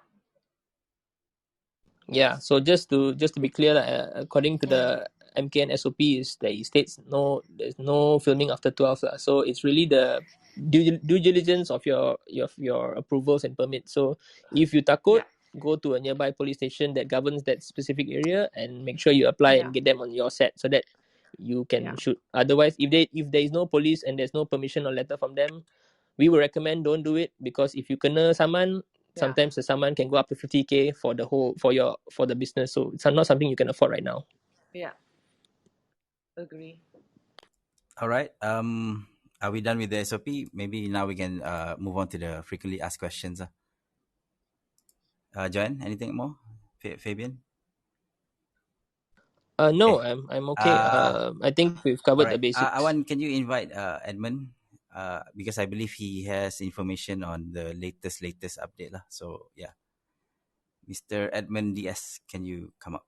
Yeah, so just to be clear, according to the MKN SOP, is that it states there's no filming after 12 lah. So it's really the due diligence of your approvals and permits. So if you takut, go to a nearby police station that governs that specific area and make sure you apply and get them on your set so that you can shoot. Otherwise, if there is no police and there's no permission or letter from them, we would recommend don't do it, because if you kena saman, sometimes the saman can go up to 50k for the whole for the business. So it's not something you can afford right now. Yeah. Agree. All right. Are we done with the SOP? Maybe now we can move on to the frequently asked questions. Joanne, anything more? Fabian? No, I'm okay. I think we've covered the basics. Awan, can you invite Edmond? Because I believe he has information on the latest update lah. So yeah, Mr. Edmond DS, can you come up?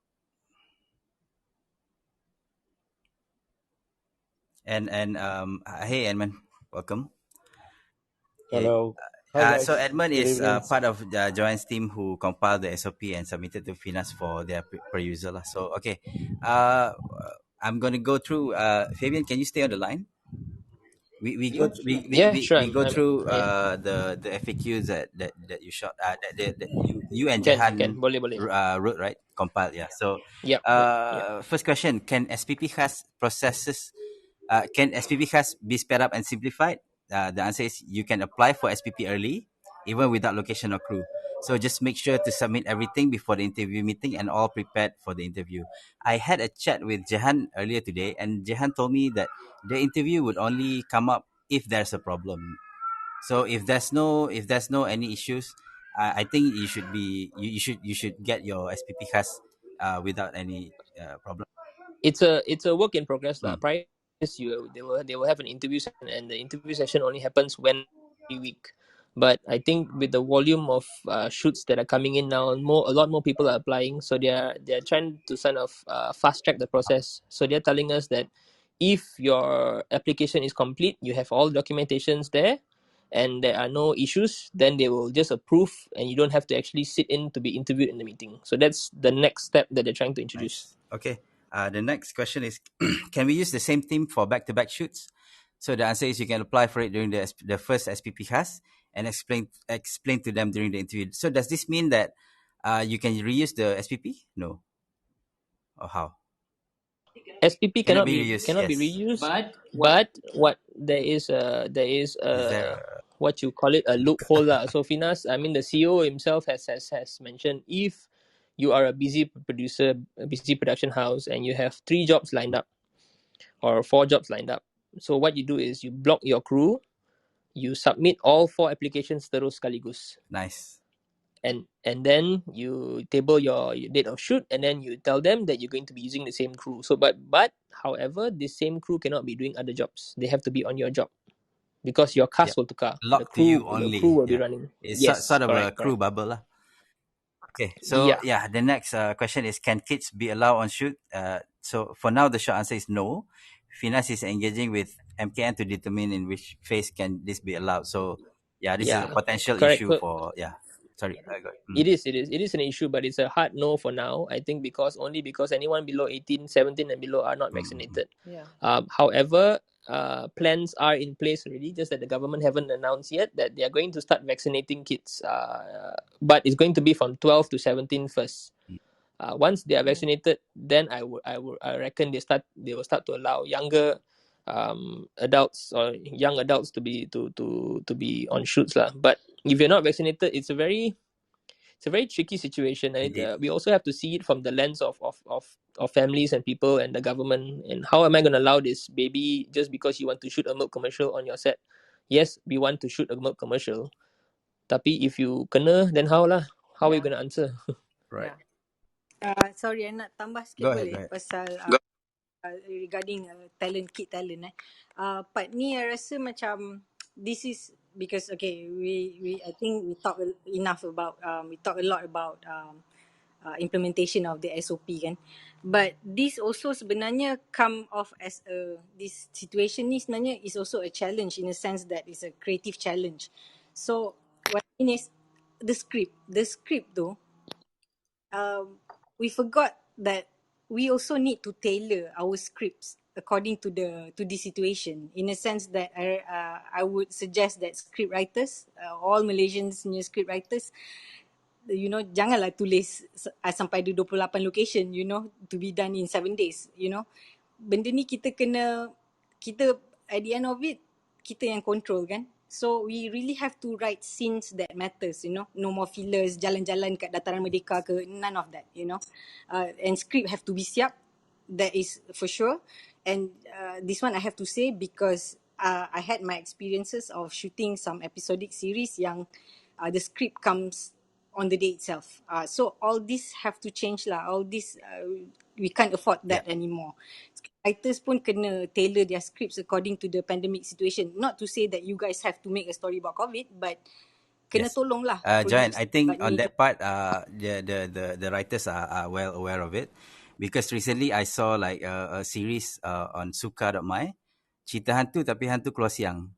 And hey Edmond, welcome. Hello. Hi guys. So Edmond Good is evening. part of Joanne's team who compiled the SOP and submitted to FINAS for their perusal lah. So okay, I'm gonna go through. Fabian, can you stay on the line? We go through the FAQs that you shot that you and Jahan boleh. wrote, right, compiled, yeah. So Yep. first question, can SPP has processes can SPP has be sped up and simplified? The answer is you can apply for SPP early even without location or crew. So just make sure to submit everything before the interview meeting and all prepared for the interview. I had a chat with Jahan earlier today, and Jahan told me that the interview would only come up if there's a problem. So if there's no any issues, I think you should be you should get your SPP has without any problem. It's a work in progress lah. Prior they will have an interview session, and the interview session only happens every week. But I think with the volume of shoots that are coming in now, a lot more people are applying. So they're trying to kind of fast track the process. So they're telling us that if your application is complete, you have all documentations there, and there are no issues, then they will just approve, and you don't have to actually sit in to be interviewed in the meeting. So that's the next step that they're trying to introduce. Nice. Okay. The next question is, can we use the same team for back-to-back shoots? So the answer is you can apply for it during the first SPP has and explain to them during the interview. So does this mean that you can reuse the SPP? No. Or how? SPP cannot be reused. But what there is what you call it, a loophole lah. So FINAS, I mean the CEO himself has mentioned, if you are a busy producer, a busy production house, and you have 3 jobs lined up or 4 jobs lined up, so what you do is you block your crew, you submit all 4 applications terus sekaligus. Nice. And then you table your date of shoot, and then you tell them that you're going to be using the same crew. So but however, this same crew cannot be doing other jobs. They have to be on your job, because your cast will tukar. Locked to you only. The crew will be running. It's sort of a crew bubble lah. Okay, so the next question is, can kids be allowed on shoot? So for now, the short answer is no. FINAS is engaging with MKN to determine in which phase can this be allowed. So this is a potential issue for Sorry. It is an issue, but it's a hard no for now. I think because anyone below 18, 17 and below are not vaccinated. However, plans are in place already, just that the government haven't announced yet that they are going to start vaccinating kids. But it's going to be from 12 to 17 first. Once they are vaccinated, then I reckon they will start to allow younger adults or young adults to be on shoots lah. But if you're not vaccinated, it's a very it's a very tricky situation. And Indeed. we also have to see it from the lens of families and people and the government. And how am I going to allow this baby just because you want to shoot a milk commercial on your set? Yes, we want to shoot a milk commercial. Tapi if you kena, then how lah? How are you going to answer? Right. Sorry, I nak tambah sikit Go ahead. boleh? Pasal regarding kid talent. Part ni I rasa macam this is because okay, we I think we talk enough about we talk a lot about implementation of the SOP kan. But this also sebenarnya come off as this situation ni sebenarnya is also a challenge in a sense that it's a creative challenge. So what I mean is the script though, we forgot that we also need to tailor our scripts according to the situation. In a sense that I would suggest that script writers, all Malaysians punya script writers, you know, janganlah tulis sampai ada 28 location, you know, to be done in 7 days, you know. Benda ni kita at the end of it, kita yang control kan. So we really have to write scenes that matters, you know. No more fillers, jalan-jalan kat Dataran Merdeka ke, none of that, you know. And script have to be siap, that is for sure. And this one I have to say because I had my experiences of shooting some episodic series yang the script comes on the day itself. So all this have to change lah. All this we can't afford that anymore. Writers pun kena tailor their scripts according to the pandemic situation. Not to say that you guys have to make a story about COVID, but kena tolong lah. Johan, I think on that part, the writers are well aware of it, because recently I saw like a series on suka.my, cerita hantu tapi hantu keluar siang.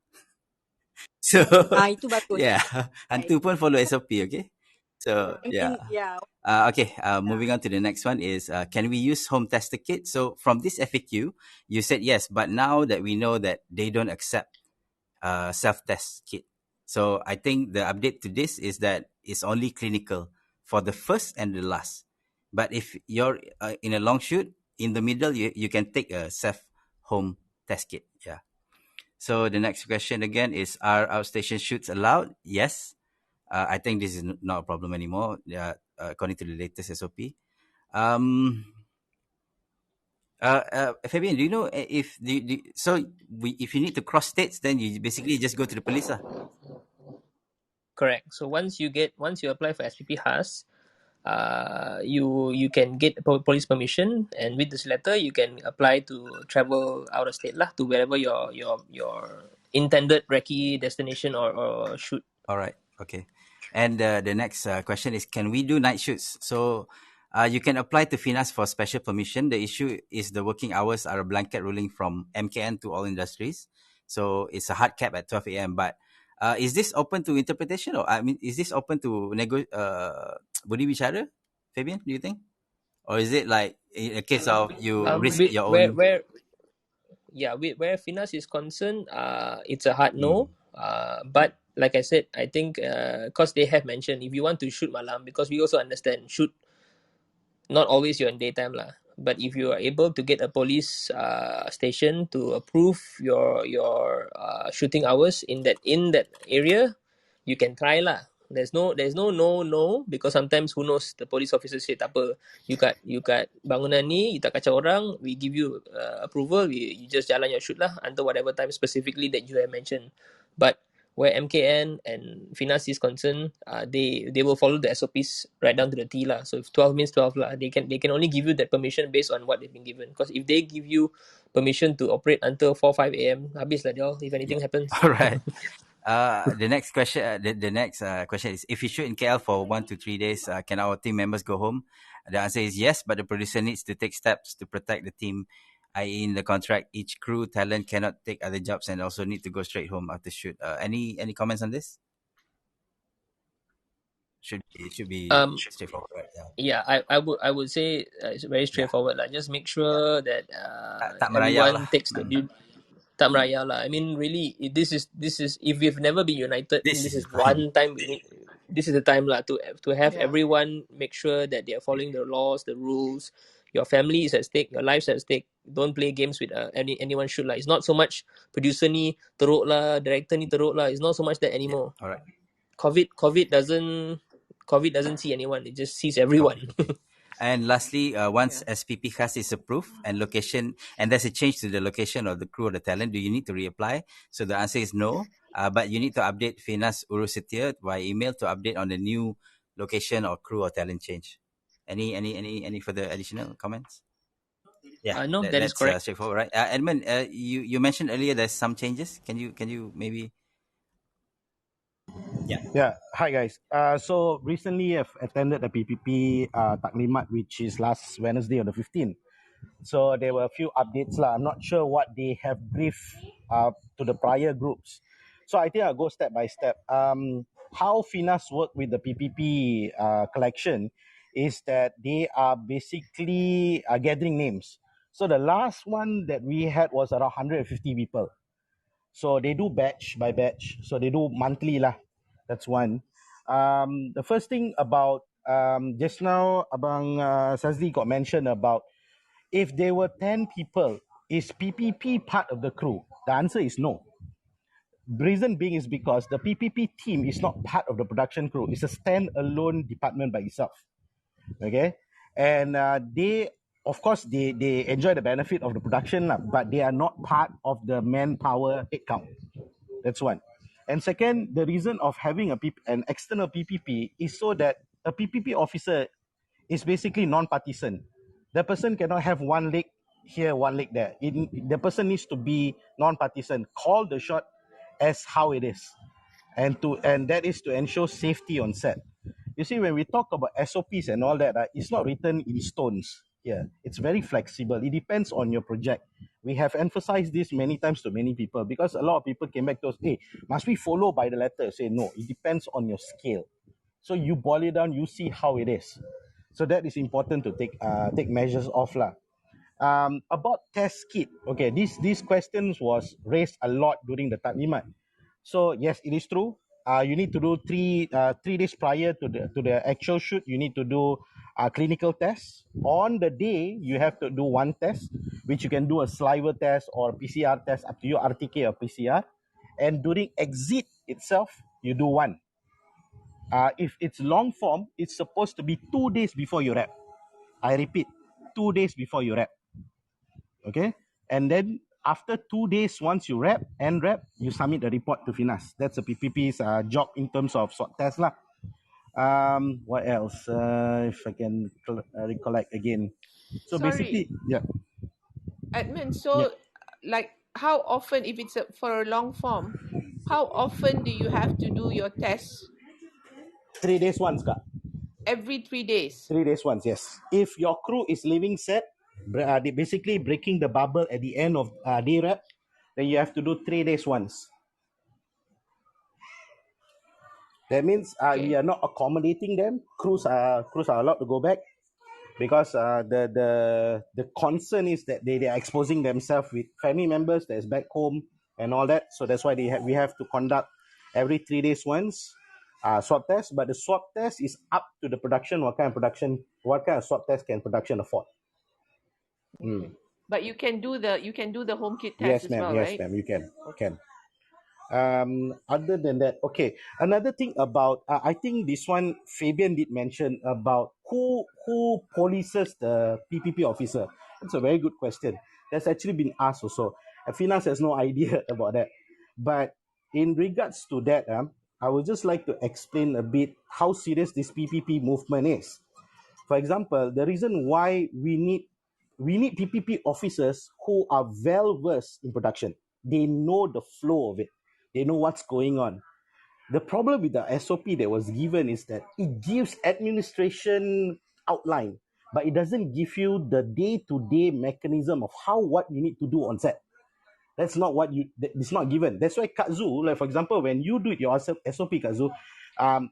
So itu bagus. Yeah, hantu pun follow SOP, okay? So okay. Moving on to the next one is can we use home tester kit? So from this FAQ, you said yes, but now that we know that they don't accept self-test kit, so I think the update to this is that it's only clinical for the first and the last. But if you're in a long shoot, in the middle, you can take a self-home test kit. Yeah. So the next question again is, are outstation shoots allowed? Yes. I think this is not a problem anymore, according to the latest SOP. Fabian, do you know if if you need to cross states, then you basically just go to the police lah? Correct. So once you apply for SPP HAS, you can get police permission, and with this letter you can apply to travel out of state lah, to wherever your intended recce destination or shoot. All right. Okay. And the next question is, can we do night shoots? So you can apply to FINAS for special permission. The issue is the working hours are a blanket ruling from MKN to all industries. So it's a hard cap at 12 a.m. But is this open to interpretation? Or I mean, is this open to Bual Bicara, Fabian, do you think? Or is it like in a case of you risk your own? Where FINAS is concerned, it's a hard no. But like I said, I think because they have mentioned if you want to shoot malam, because we also understand shoot not always you're in daytime lah. But if you are able to get a police station to approve your shooting hours in that area, you can try lah. There's no because sometimes who knows, the police officer say tak apa, you kat bangunan ni you tak kacau orang, we give you approval, you just jalan your shoot lah until whatever time specifically that you have mentioned. But where MKN and FINAS is concerned, they will follow the SOPs right down to the T lah. So if 12 means 12 lah, they can only give you that permission based on what they've been given. Because if they give you permission to operate until 4-5 a.m, habis lah dia, if anything happens. All right. The next question, the next question is, if we shoot in KL for 1 to 3 days, can our team members go home? The answer is yes, but the producer needs to take steps to protect the team. I.e., in the contract, each crew talent cannot take other jobs and also need to go straight home after shoot. Any comments on this? It should be straightforward, right? Yeah, I would say it's very straightforward lah. Just make sure that tak merayau everyone lah. takes the due. Tak merayau lah. I mean, really, this is if we've never been united, this is one time we need. This is the time lah to have everyone make sure that they are following the laws, the rules. Your family is at stake, your life's at stake. Don't play games with anyone shoot lah. It's not so much producer ni teruk lah, director ni teruk lah. It's not so much that anymore. All right. COVID doesn't COVID doesn't see anyone; it just sees everyone. And lastly, once SPP CAS is approved and location, and there's a change to the location of the crew or the talent, do you need to reapply? So the answer is no, but you need to update Finas Urus Setia by email to update on the new location or crew or talent change. Any further additional comments? Yeah, No, that is that's correct. straightforward, right? Edmond, you mentioned earlier there's some changes. Can you maybe? Yeah. Hi, guys. So recently I've attended the PPP Taklimat, which is last Wednesday on the 15th. So there were a few updates lah. I'm not sure what they have briefed to the prior groups. So I think I'll go step by step. How Finas work with the PPP collection is that they are basically gathering names. So the last one that we had was around 150 people. So they do batch by batch. So they do monthly lah. That's one. The first thing about just now, Abang Sazli got mentioned about if there were 10 people, is PPP part of the crew? The answer is no. The reason being is because the PPP team is not part of the production crew. It's a stand-alone department by itself. Okay, and they, of course, they enjoy the benefit of the production, but they are not part of the manpower headcount. That's one. And second, the reason of having an external PPP is so that a PPP officer is basically non-partisan. The person cannot have one leg here, one leg there. The person needs to be non-partisan. Call the shot as how it is, and that is to ensure safety on set. You see, when we talk about SOPs and all that, it's not written in stones here. It's very flexible. It depends on your project. We have emphasized this many times to many people because a lot of people came back to us, hey, must we follow by the letter? Say, no, it depends on your scale. So you boil it down, you see how it is. So that is important to take measures of lah. About test kit, okay, these questions was raised a lot during the taklimat. So yes, it is true. You need to do 3 days prior to the actual shoot. You need to do clinical tests. On the day, you have to do one test, which you can do a saliva test or PCR test, up to you, RTK or PCR. And during exit itself, you do one. If it's long form, it's supposed to be 2 days before you wrap. I repeat, 2 days before you wrap. Okay, and then after 2 days, once you wrap, you submit the report to Finas. That's the PPP's job in terms of swab test lah. What else? If I can recollect again. So Sorry, basically, yeah. Edmond. So, like, how often, if it's for a long form, how often do you have to do your tests? 3 days once, Kak. Every 3 days. 3 days once, yes. If your crew is leaving set, they basically breaking the bubble at the end of day wrap, then you have to do 3 days once. That means we are not accommodating them. Crews are allowed to go back because the concern is that they are exposing themselves with family members that's back home and all that. So that's why we have to conduct every 3 days once swab test. But the swab test is up to the production. What kind of swab test can production afford? Okay. But you can do the home kit test as well, right? Yes, ma'am. You can. Okay. Other than that, okay. Another thing about I think this one Fabian did mention about who polices the PPP officer. That's a very good question. That's actually been asked also. Finas has no idea about that. But in regards to that, I would just like to explain a bit how serious this PPP movement is. For example, the reason why we need PPP officers who are well versed in production. They know the flow of it. They know what's going on. The problem with the SOP that was given is that it gives administration outline, but it doesn't give you the day-to-day mechanism of what you need to do on set. That's not it's not given. That's why Kak Zu, like for example, when you do your SOP, Kak Zu,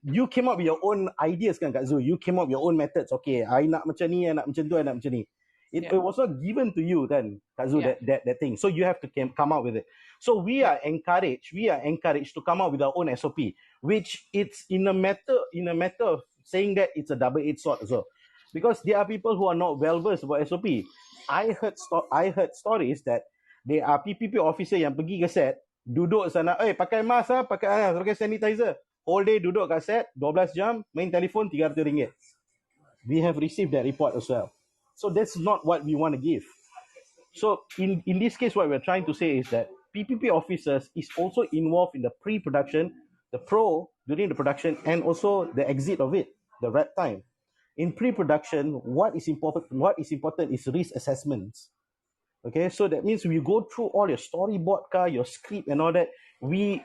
you came up with your own ideas kan, Kak Zu. You came up with your own methods. Okay, I nak macam ni, I nak macam tu, I nak macam ni. It was not given to you then, Kak Zu, that thing. So you have to come out with it. So we are encouraged to come out with our own SOP, which it's in a matter of saying that it's a double-edged sword as well. Because there are people who are not well versed about SOP. I heard stories that there are PPP officer yang pergi ke set, duduk sana, pakai mask pakai sanitizer. whole day duduk kat set, 12 jam, main telefon RM300. We have received that report as well. So that's not what we want to give. So in this case, what we're trying to say is that PPP officers is also involved in the pre-production, the during the production, and also the exit of it, the wrap time. In pre-production, what is important is risk assessments. Okay, so that means we go through all your storyboard, your script, and all that. We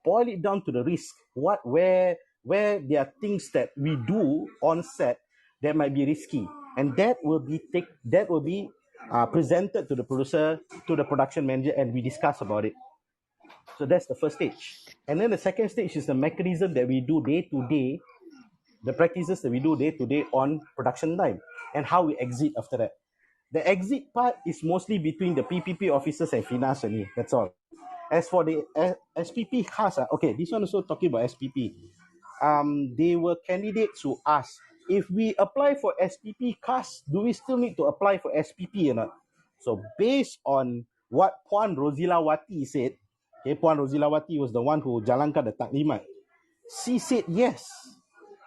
boil it down to the risk. Where there are things that we do on set that might be risky, and that will be presented to the producer, to the production manager, and we discuss about it. So that's the first stage. And then the second stage is the mechanism that we do day to day, the practices that we do day to day on production time, and how we exit after that. The exit part is mostly between the PPP officers and FINAS only. That's all. As for the SPP khas, okay, this one also talking about SPP. They were candidates who asked, if we apply for SPP khas, do we still need to apply for SPP or not? So based on what Puan Rosilawati said, okay, Puan Rosilawati was the one who jalankan the taklimat. She said yes.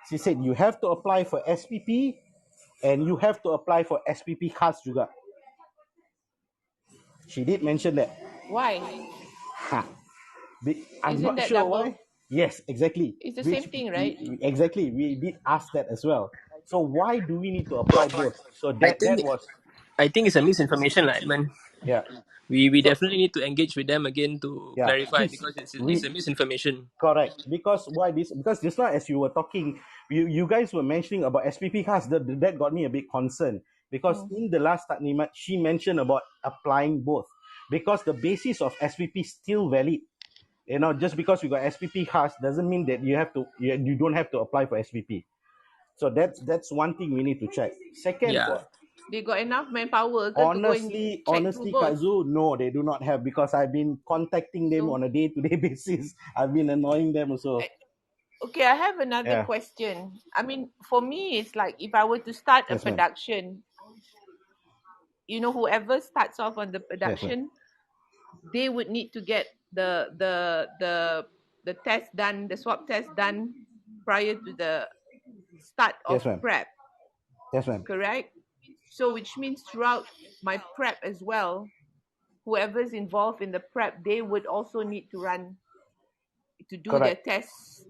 She said you have to apply for SPP and you have to apply for SPP khas juga. She did mention that. Why? I'm Isn't not that sure double? why. Yes, exactly. It's the same thing, right? Exactly. We did ask that as well. So why do we need to apply both? So I that think was, it's a misinformation, like Edmond. yeah. We So definitely need to engage with them again to yeah, clarify, please because it's read. a misinformation. Correct. Because why this? Because just now as you were talking, you guys were mentioning about SPP cars. That got me a bit concerned. Because in the last taklimat, she mentioned about applying both. Because the basis of SPP is still valid. You know, just because you got SPP cars doesn't mean that you don't have to apply for SPP. So that's one thing we need to check. Second, Yeah. They got enough manpower to go and check through honestly, both. Kazu, no, they do not have, because I've been contacting them So- on a day-to-day basis. I've been annoying them also. Okay, I have another question. I mean, for me, it's like if I were to start a Yes, ma'am. production, whoever starts off on the Yes, ma'am. production, they would need to get the test done, the swab test done prior to the start of Yes, ma'am. prep, Yes, ma'am. correct? So which means throughout my prep as well, whoever's involved in the prep, they would also need to do their Correct. tests,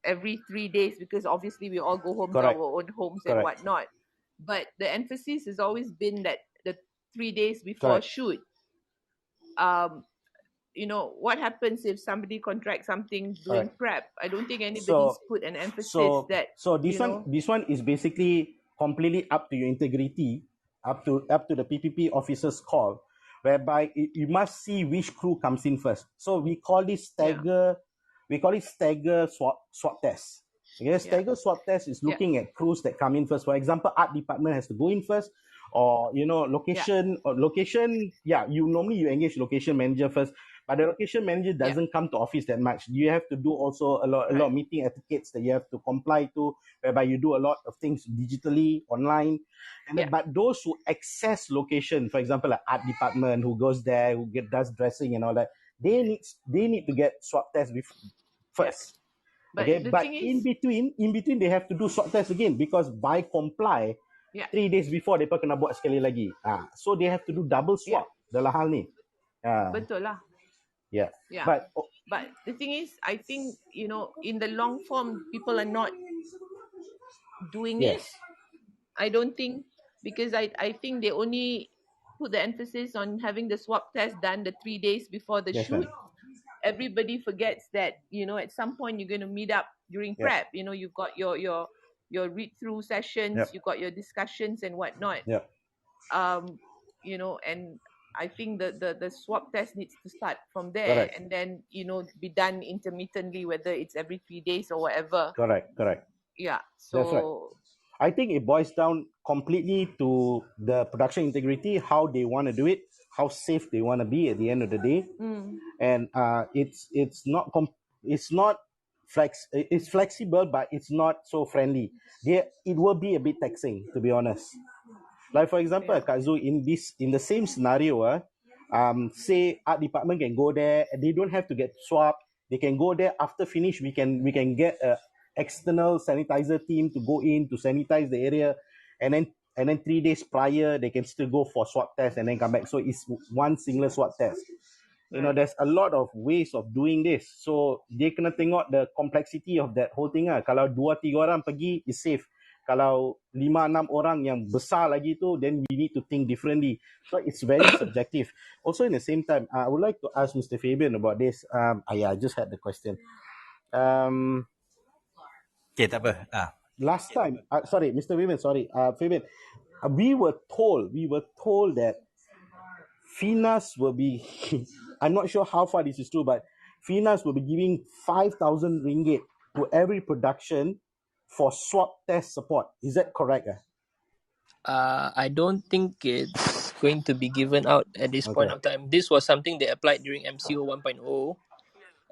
every 3 days, because obviously we all go home Correct. to our own homes and Correct. whatnot. But the emphasis has always been that the 3 days before Correct. shoot, what happens if somebody contracts something during Correct. prep? I don't think anybody's put an emphasis that this one is basically completely up to your integrity, up to the PPP officer's call, whereby you must see which crew comes in first. So we call this stagger. We call it stagger swab test. Okay, stagger swab test is looking at crews that come in first. For example, art department has to go in first, or location. You normally engage location manager first. But the location manager doesn't come to office that much. You have to do also a lot of meeting etiquettes that you have to comply to, whereby you do a lot of things digitally, online. And then, but those who access location, for example, like art department, who goes there, does dressing and all that, they need to get swab test first. But okay, the but thing in is, between they have to do swab test again, because by comply 3 days before they kena buat sekali lagi. So they have to do double swab dalam hal ni. betul lah. Yeah. But the thing is, I think, in the long form, people are not doing it. I don't think, because I think they only put the emphasis on having the swab test done the 3 days before the shoot. Everybody forgets that, at some point you're going to meet up during prep. You've got your read-through sessions, you've got your discussions and whatnot. And I think the swab test needs to start from there. Correct. And then, be done intermittently, whether it's every 3 days or whatever. Correct. Yeah. So that's right. I think it boils down completely to the production integrity, how they want to do it, how safe they want to be at the end of the day. And it's flexible, but it's not so friendly. It will be a bit taxing, to be honest. Like for example, Kazu, in the same scenario, say art department can go there, and they don't have to get swabbed, They can go there after finish. We can get a external sanitizer team to go in to sanitize the area, and then 3 days prior they can still go for swab test and then come back. So it's one single swab test. There's a lot of ways of doing this. So dia kena tengok the complexity of that whole thing lah. Kalau 2-3 orang pergi, is safe. Kalau 5-6 orang yang besar lagi tu, then we need to think differently. So it's very subjective. Also in the same time, I would like to ask Mr. Fabian about this. I just had the question. Okay, tak apa. Last time, sorry, Mr. Fabian, Fabian, we were told that FINAS will be, I'm not sure how far this is true, but FINAS will be giving 5,000 ringgit to every production for swab test support. Is that correct? I don't think it's going to be given out at this point of time. This was something they applied during MCO 1.0,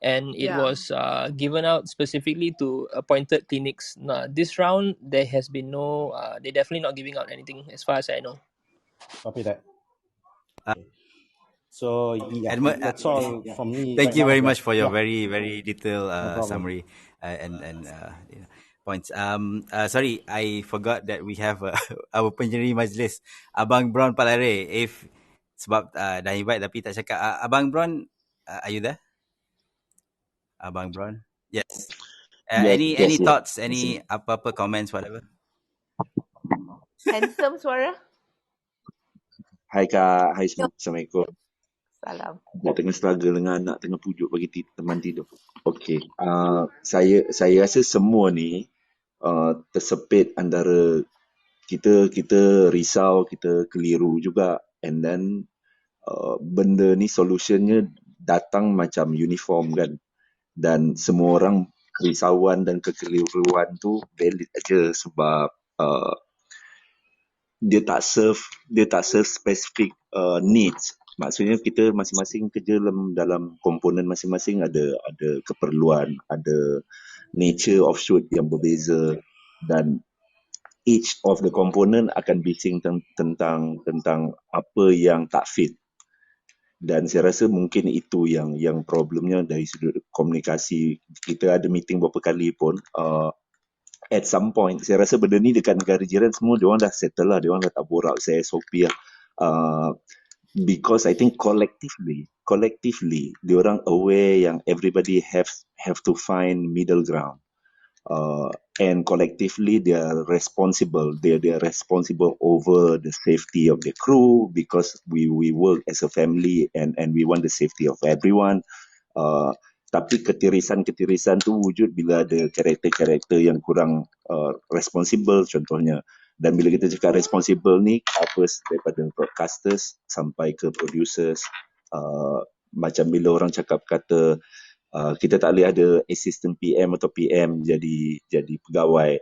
and it was given out specifically to appointed clinics. This round, there has been no, they're definitely not giving out anything as far as I know. Copy that. So yeah, Edmond, that's all from me. Thank you very much for your very, very detailed summary and points. Sorry, I forgot that we have our penjuri majlis, Abang Bront Palare. If sebab dah invite tapi tak cakap. Abang Bront, are you there? Abang Bront? Yes. Any thoughts? Any apa-apa comments, whatever? Handsome suara. Hai Kak, hai semua. Assalamualaikum. Salam. Nak tengah struggle dengan anak tengah pujuk bagi teman tidur. Okey, saya rasa semua ni tersepit antara kita risau, kita keliru juga, and then benda ni solutionnya datang macam uniform kan, dan semua orang risauan dan kekeliruan tu valid aja sebab dia tak serve specific needs. Maksudnya kita masing-masing kerja dalam komponen masing-masing ada keperluan, ada nature of shoot yang berbeza, dan each of the component akan bising tentang apa yang tak fit. Dan saya rasa mungkin itu yang problemnya dari sudut komunikasi. Kita ada meeting beberapa kali pun, at some point, saya rasa benda ni dekat negara jiran semua, diorang dah settle lah, diorang dah tak borak saya SOP lah. Because I think collectively, diorang aware yang everybody have to find middle ground. And collectively they are responsible. They are responsible over the safety of the crew, because we work as a family and we want the safety of everyone. Tapi ketirisan tu wujud bila ada karakter-karakter yang kurang responsible contohnya. Dan bila kita cakap responsible ni covers daripada broadcasters sampai ke producers. Macam bila orang kata kita tak boleh ada assistant PM atau PM jadi pegawai.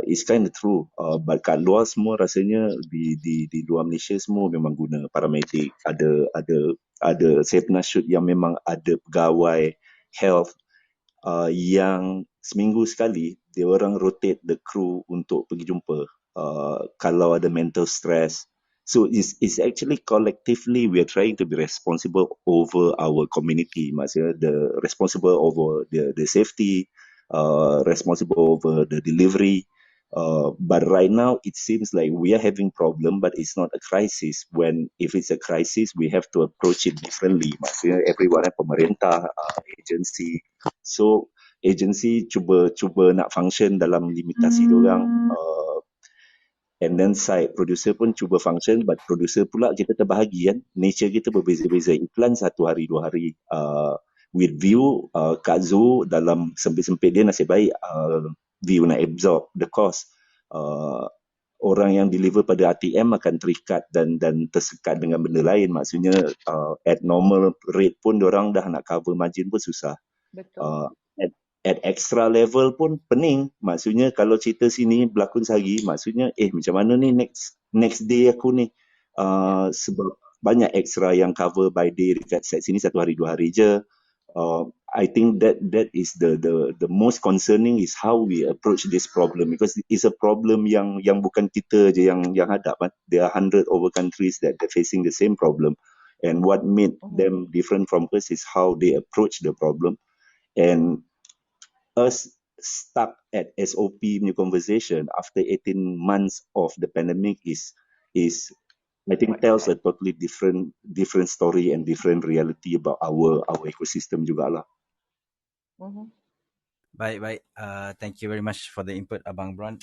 It's kind of true. But kat luar semua rasanya di luar Malaysia semua memang guna paramedic. Ada saya pernah shoot yang memang ada pegawai health yang seminggu sekali dia orang rotate the crew untuk pergi jumpa kalau ada mental stress. So it's actually collectively we are trying to be responsible over our community. Maksudnya responsible over the safety, responsible over the delivery. But right now it seems like we are having problem, but it's not a crisis. If it's a crisis, we have to approach it differently. Maksudnya everyone, pemerintah, agency. So agency cuba nak function dalam limitasi diorang. And then side producer pun cuba function, but producer pula kita terbahagi kan. Nature kita berbeza-beza. Iklan 1 hari 2 hari. With view, Kak Zu dalam sempit-sempit dia nasib baik view nak absorb the cost. Orang yang deliver pada RTM akan terikat dan tersekat dengan benda lain. Maksudnya at normal rate pun diorang dah nak cover margin pun susah. Betul. At extra level pun pening. Maksudnya kalau cerita sini berlakon sehari, maksudnya macam mana ni next day aku ni. Sebab banyak extra yang cover by day dekat set sini 1 hari 2 hari je. I think that is the most concerning is how we approach this problem, because it's a problem yang bukan kita je yang hadap kan. There are 100 over countries that are facing the same problem, and what made them different from us is how they approach the problem. And us stuck at SOP new conversation after 18 months of the pandemic is I think tells a totally different story and different reality about our ecosystem juga lah. Baik. Thank you very much for the input, Abang Bront.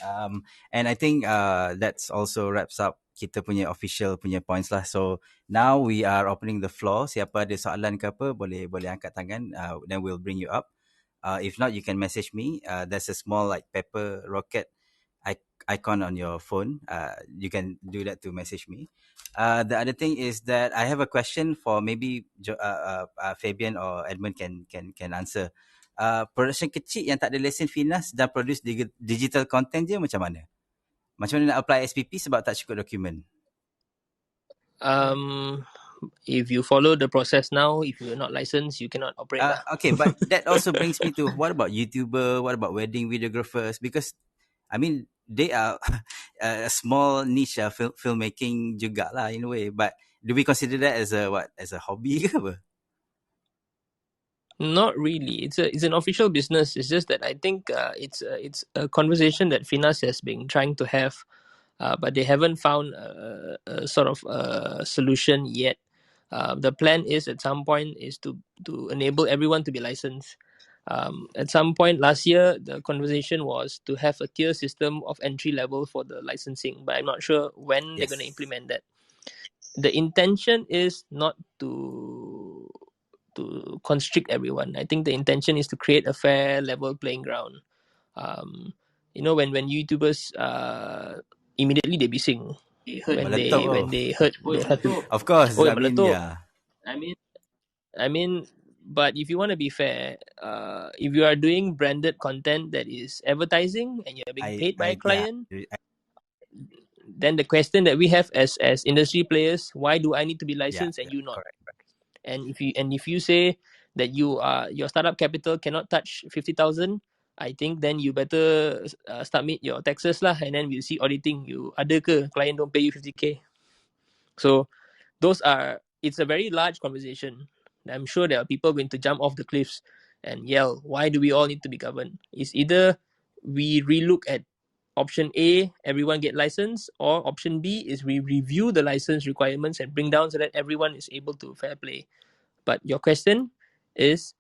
And I think that's also wraps up kita punya official punya points lah. So now we are opening the floor. Siapa ada soalan ke apa, boleh angkat tangan. Then we'll bring you up. If not, you can message me. There's a small like pepper rocket icon on your phone. You can do that to message me. The other thing is that I have a question for maybe Fabian or Edmond can answer. Production kecil yang tak ada lesen finas dan produce digital content je macam mana? Macam mana nak apply SPP sebab tak cukup dokumen? If you follow the process now, if you're not licensed, you cannot operate lah. Okay, but that also brings me to what about YouTuber? What about wedding videographers? Because I mean, they are a small niche filmmaking juga lah in a way. But do we consider that as a hobby ke apa? Not really. It's an official business. It's just that I think it's a conversation that Finas has been trying to have, but they haven't found a sort of a solution yet. The plan is at some point is to enable everyone to be licensed. At some point last year, the conversation was to have a tier system of entry level for the licensing, but I'm not sure when they're going to implement that. The intention is not to constrict everyone. I think the intention is to create a fair, level playing ground. When YouTubers immediately they bising when they heard they have to. Of course, I mean, yeah. I mean, but if you want to be fair, if you are doing branded content that is advertising and you're being paid by a client, then the question that we have as industry players, why do I need to be licensed and you not? Correct. And if you say that your startup capital cannot touch 50,000, I think then you better submit your taxes lah, and then we'll see auditing. You ada ke client don't pay you 50k? So it's a very large conversation. I'm sure there are people going to jump off the cliffs and yell, why do we all need to be governed? It's either we relook at option A, everyone get licensed, or option B is we review the license requirements and bring down so that everyone is able to fair play. But your question is,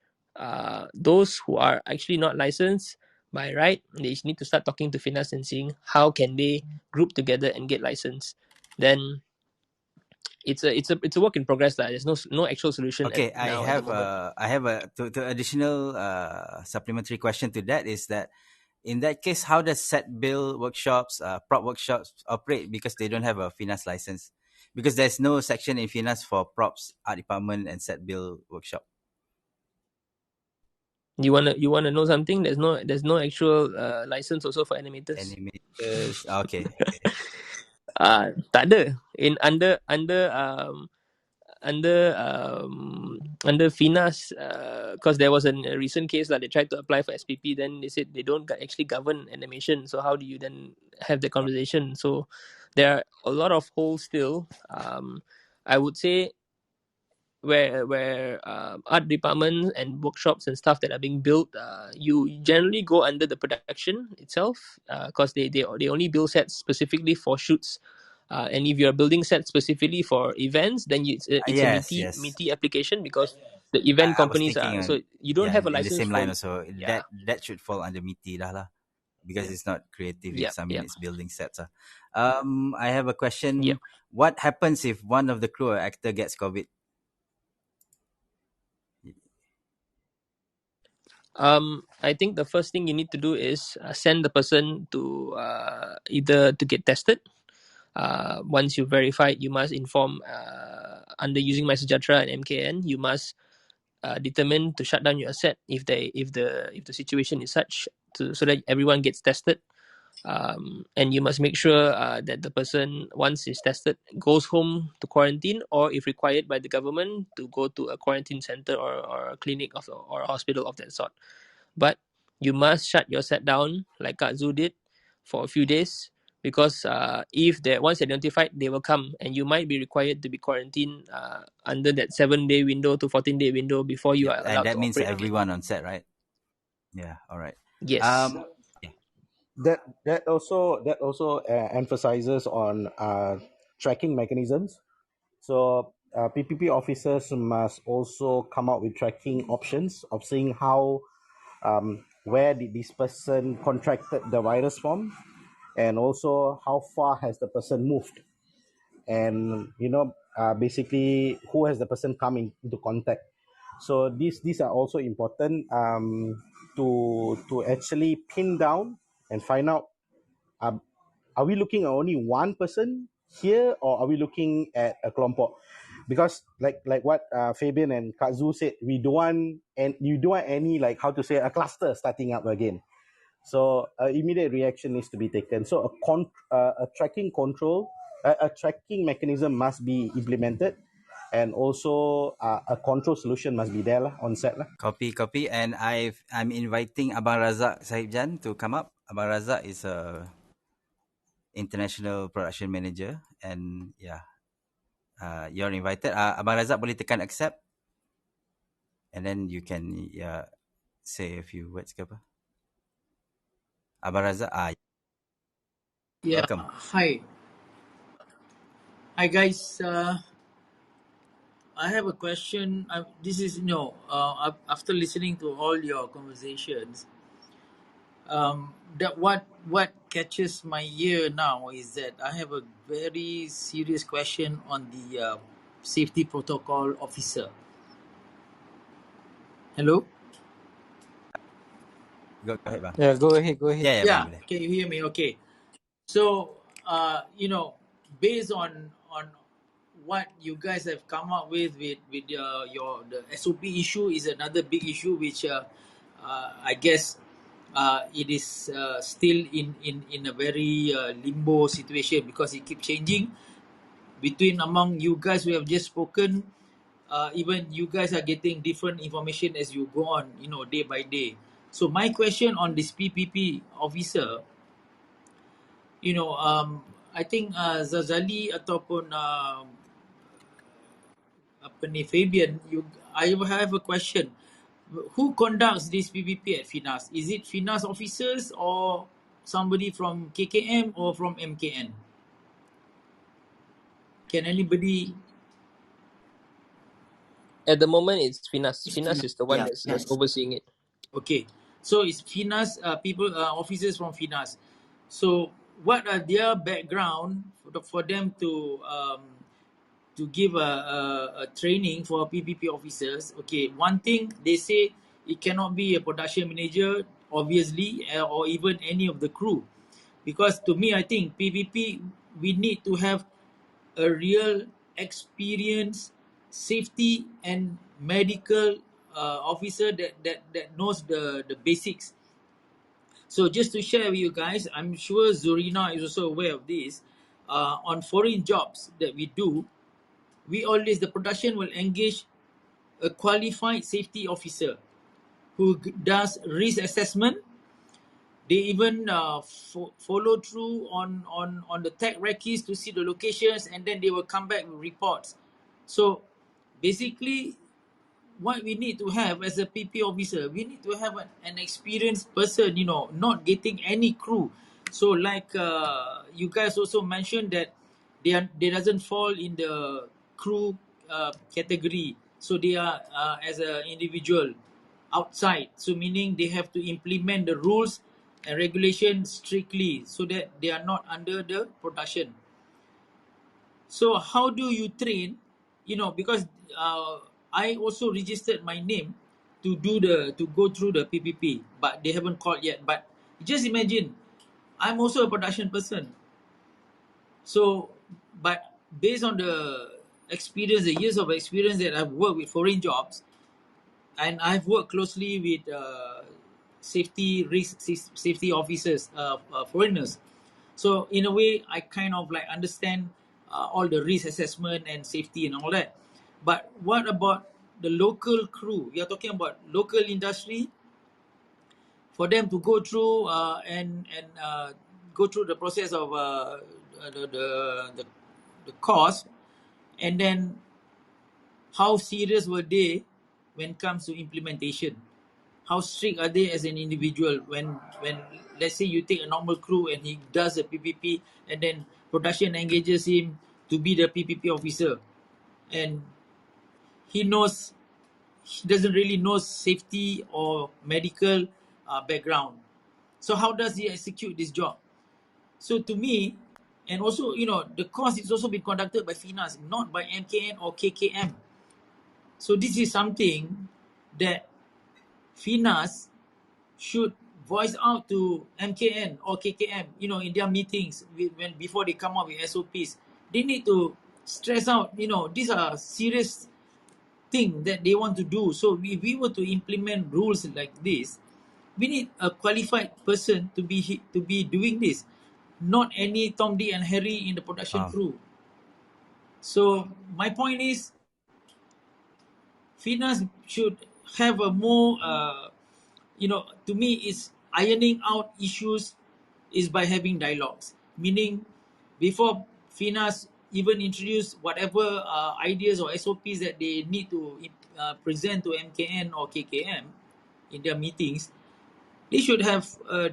those who are actually not licensed, by right, they need to start talking to Finas and seeing how can they group together and get licensed. Then it's a work in progress. There's no actual solution. Okay, I have a additional supplementary question to that is that in that case, how does set build workshops, prop workshops operate because they don't have a Finas license? Because there's no section in Finas for props, art department, and set build workshop. You wanna know something? There's no actual license also for animators. Okay. Tak ada. Under Finas, because there was a recent case that they tried to apply for SPP, then they said they don't actually govern animation. So how do you then have the conversation? So there are a lot of holes still. I would say where art departments and workshops and stuff that are being built, you generally go under the production itself, because they only build sets specifically for shoots. And if you're building sets specifically for events, then it's a meaty application because the event companies are. So you don't have a license. In the same line also, that should fall under meaty lah, because it's not creative. It's building sets. I have a question. What happens if one of the crew or actor gets COVID? I think the first thing you need to do is send the person to either to get tested. Once you verify, you must inform under using MySejahtera and MKN. You must determine to shut down your set if the situation is such so that everyone gets tested. And you must make sure that the person, once is tested, goes home to quarantine, or if required by the government, to go to a quarantine center or a clinic or a hospital of that sort. But you must shut your set down like Kak Zu did for a few days, because if they're once identified, they will come, and you might be required to be quarantined under that 7-day window to 14-day window before you are allowed to operate. And that means everyone on set, right? Yeah. All right. Yes. Yeah. That also emphasizes on tracking mechanisms. So PPP officers must also come up with tracking options of seeing how where did this person contracted the virus from, and also how far has the person moved, and basically who has the person come into contact. So these are also important to actually pin down and find out, uh, are we looking at only one person here, or are we looking at a kelompok? Because like what Fabian and Kazu said, we don't want, and you don't want any, like, how to say, a cluster starting up again. So immediate reaction needs to be taken. So a tracking control, a tracking mechanism must be implemented, and also a control solution must be there lah, on set lah. Copy. And I'm inviting Abang Razaq Sahibjan to come up. Abang Razaq is a international production manager, and yeah, you're invited. Abang Razaq boleh tekan accept, and then you can say a few words ke apa. Abang Razaq, Yeah. welcome. Hi. Hi, guys. I have a question. This is, after listening to all your conversations, that what catches my ear now is that I have a very serious question on the safety protocol officer. Hello. Go ahead, bang. Yeah, go ahead, go ahead. Yeah, Yeah. boleh. Can you hear me? Okay. So, based on what you guys have come up with the SOP issue is another big issue, which I guess it is still in a very limbo situation because it keeps changing between among you guys who have just spoken. Even you guys are getting different information as you go on, day by day. So my question on this PPP officer, I think Zalee ataupun Fabian, I have a question. Who conducts this PPP at FINAS? Is it FINAS officers or somebody from KKM or from MKN? Can anybody? At the moment, it's Finas. It's Finas Finas. is the one Yeah, that's Finas. overseeing it. Okay, so it's FINAS people, officers from FINAS. So what are their background for them to give a training for PPP officers? Okay, one thing they say, it cannot be a production manager, obviously, or even any of the crew, because to me, I think PPP, we need to have a real experienced safety and medical officer that knows the basics. So just to share with you guys, I'm sure Zurina is also aware of this. On foreign jobs that we do, the production will engage a qualified safety officer who does risk assessment. They even follow through on the tag records to see the locations, and then they will come back with reports. So basically, what we need to have as a PP officer, we need to have an experienced person, not getting any crew. So like you guys also mentioned that they doesn't fall in the crew category. So they are as an individual outside. So meaning they have to implement the rules and regulations strictly so that they are not under the production. So how do you train? Because I also registered my name to go through the PPP, but they haven't called yet. But just imagine, I'm also a production person. So, but based on the experience, the years of experience that I've worked with foreign jobs, and I've worked closely with safety officers, foreigners. So in a way, I kind of like understand all the risk assessment and safety and all that. But what about the local crew? We are talking about local industry. For them to go through and go through the process of the course, and then how serious were they when it comes to implementation? how strict are they as an individual when let's say you take a normal crew and he does a PPP and then production engages him to be the PPP officer, and he knows he doesn't really know safety or medical background. So how does he execute this job? So to me, and also, you know, the course is also been conducted by FINAS, not by MKN or KKM. So this is something that FINAS should voice out to MKN or KKM, you know, in their meetings when before they come up with SOPs. They need to stress out, you know, these are serious thing that they want to do. So if we were to implement rules like this, we need a qualified person to be doing this, not any Tom, Dick, and Harry in the production crew. So my point is, FINAS should have a more, you know, to me, is ironing out issues is by having dialogues. Meaning, before FINAS even introduce whatever ideas or SOPs that they need to present to MKN or KKM in their meetings, they should have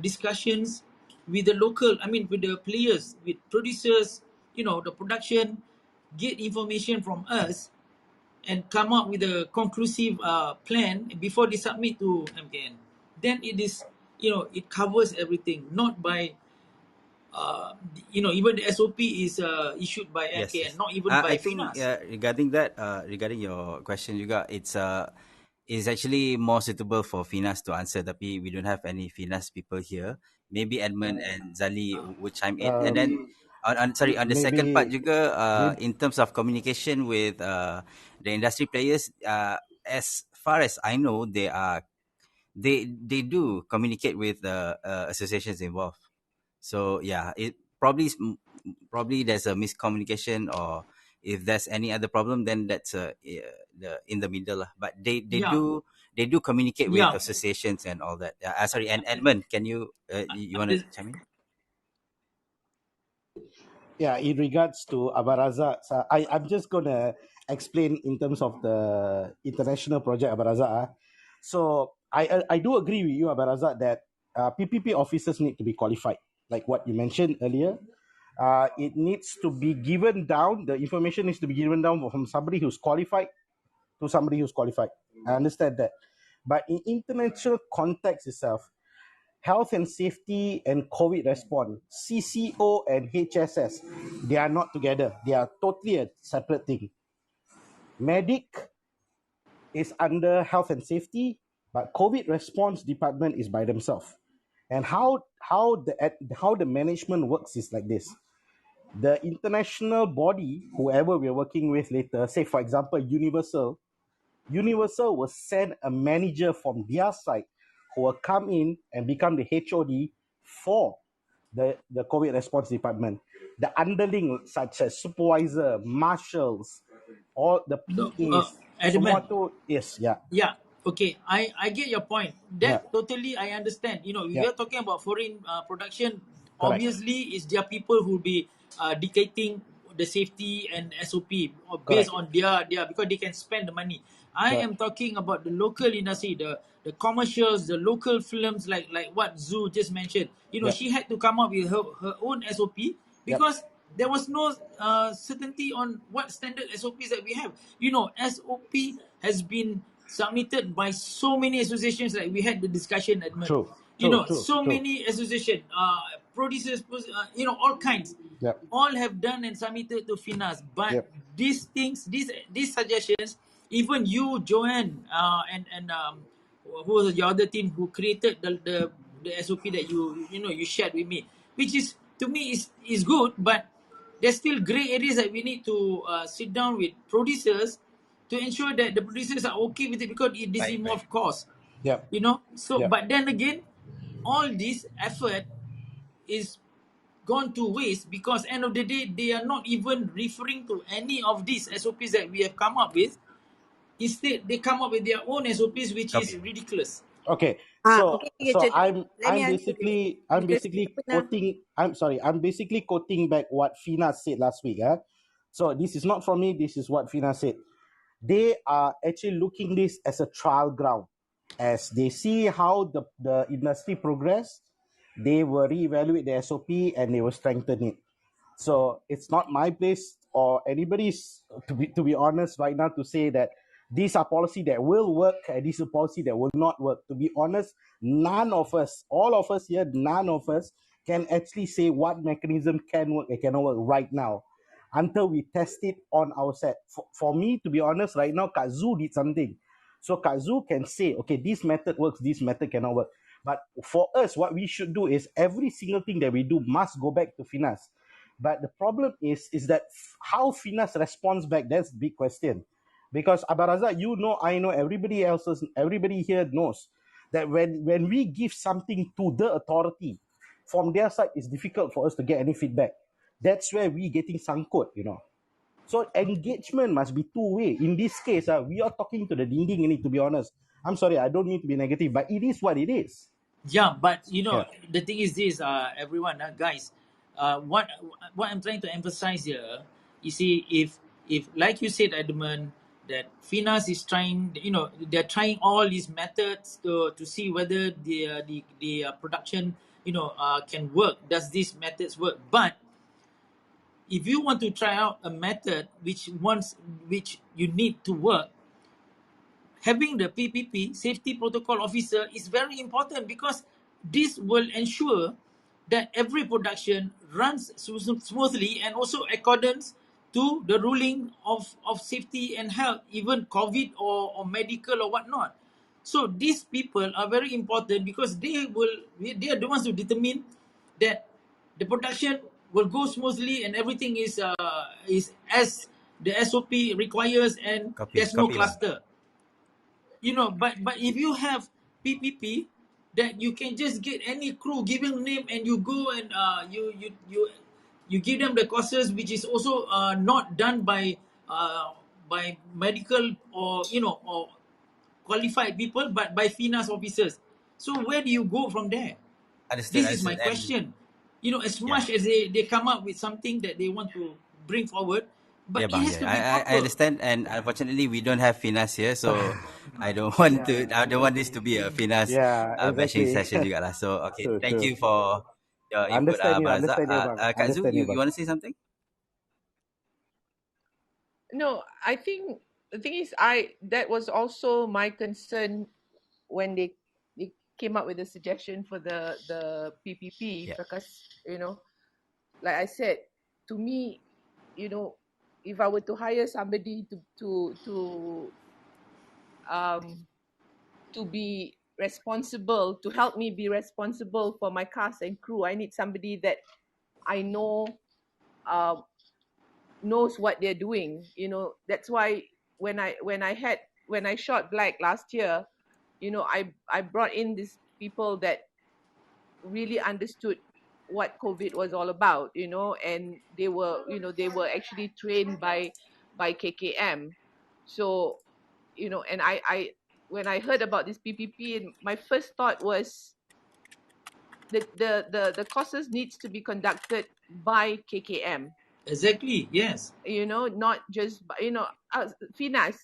discussions with the local, I mean, with the players, with producers, you know, the production, get information from us and come up with a conclusive plan before they submit to MKN. Then it is, you know, it covers everything, not by, you know, even the SOP is issued by Yes, MKN, yes. not even by I think FINAS. regarding that, regarding your question juga, it's actually more suitable for Finas to answer. Tapi we don't have any Finas people here. Maybe Edmond and Zalee would chime in. And then on the second part juga, in terms of communication with the industry players, as far as I know, they do communicate with the associations involved. So yeah, it probably there's a miscommunication, or if there's any other problem, then that's in the middle lah. But they Yeah, do communicate with yeah. associations and all that. Sorry, and Edmund, can you you want to chime in? Yeah, in regards to Abang Razak, I'm just going to explain in terms of the international project, Abang Razak. So I do agree with you, Abang Razak, that PPP officers need to be qualified, like what you mentioned earlier. It needs to be given down, the information needs to be given down from somebody who's qualified to somebody who's qualified. I understand that. But in international context itself, health and safety and COVID response, CCO and HSS, they are not together. They are totally a separate thing. Medic is under health and safety, but COVID response department is by themselves. And how the management works is like this. The international body, whoever we're working with later, say for example, Universal will send a manager from their side who will come in and become the HOD for the COVID response department. The underling, such as supervisor, marshals, all the No, PAs, semua Edmund. tu, yes, yeah, Yeah, okay. I get your point. yeah, That totally I understand. You know, if yeah, you're talking about foreign production, correct, obviously it's their people who will be dictating the safety and SOP based correct, on their because they can spend the money. I correct, am talking about the local industry, the commercials, the local films like what Zoo just mentioned. You know, yep, she had to come up with her own SOP yep, because there was no certainty on what standard SOPs that we have. You know, SOP has been submitted by so many associations, like we had the discussion, Edmund. true, You true, know, true, so true, many associations, producers, you know, all kinds, yep, all have done and submitted to FINAS. But yep, these things, these suggestions, even you, Joanne, and who was your other team who created the SOP that you know you shared with me, which is to me is good, but there's still gray areas that we need to sit down with producers to ensure that the producers are okay with it because this Right, right. involves cost, yep, you know. So, yep, but then again, all this effort is gone to waste because end of the day they are not even referring to any of these SOPs that we have come up with. Instead, they come up with their own SOPs, which is Copy. ridiculous. Okay, Okay, so Richard. Let me I'm answer this because basically kita pernah. quoting. I'm basically quoting back what Fina said last week. So this is not from me. This is what Fina said. They are actually looking this as a trial ground. As they see how the industry progress, they will reevaluate the SOP and they will strengthen it. So it's not my place or anybody's, to be honest right now, to say that these are policy that will work and these are policy that will not work. To be honest, none of us, all of us here, none of us can actually say what mechanism can work and cannot work right now until we test it on our set. For me, to be honest, right now, Kazu did something. So Kazu can say, okay, this method works, this method cannot work. But for us, what we should do is every single thing that we do must go back to Finas. But the problem is that how Finas responds back, that's the big question. Because Abaraza, you know, I know, everybody here knows that when we give something to the authority, from their side, it's difficult for us to get any feedback. That's where we getting sangkut, you know. So engagement must be two-way. In this case, we are talking to the dinding, to be honest. I'm sorry, I don't mean to be negative, but it is what it is. Yeah, but you know, Yeah. the thing is this, everyone, guys, what I'm trying to emphasize here, you see, if like you said, Edmond, that Finas is trying, you know, they're trying all these methods to see whether the production, you know, can work. Does these methods work? But if you want to try out a method which you need to work, having the PPP, Safety Protocol Officer, is very important because this will ensure that every production runs smoothly and also accordance to the ruling of safety and health, even COVID or medical or whatnot. So these people are very important because they are the ones who determine that the production will go smoothly and everything is as the SOP requires and Copy, there's no copy bang. cluster. You know, but if you have PPP, that you can just get any crew, given name, and you go and you give them the courses, which is also not done by medical or or qualified people, but by Finas officers. So where do you go from there? Understood, This is my understood. And question. You know, as yeah, much as they come up with something that they want to bring forward, but yeah, it bang, has yeah. to be I proper. understand, and unfortunately, we don't have Finas here, so I don't want to. I don't want this to be a Finas Yeah, bashing exactly. session juga lah. So okay, True, thank true. you for your input, Barazak. Understand you, bang. Kak Zu, Understand you, you bang. want to say something? No, I think the thing is, that was also my concern when they came up with the suggestion for the PPP, Yeah, because like I said, to me, if I were to hire somebody to be responsible, to help me be responsible for my cast and crew, I need somebody that I know knows what they're doing. That's why when I shot Black last year, I brought in these people that really understood what COVID was all about, and they were actually trained by KKM. So, and I when I heard about this PPP, my first thought was the courses needs to be conducted by KKM, Exactly. Yes. not just Finas.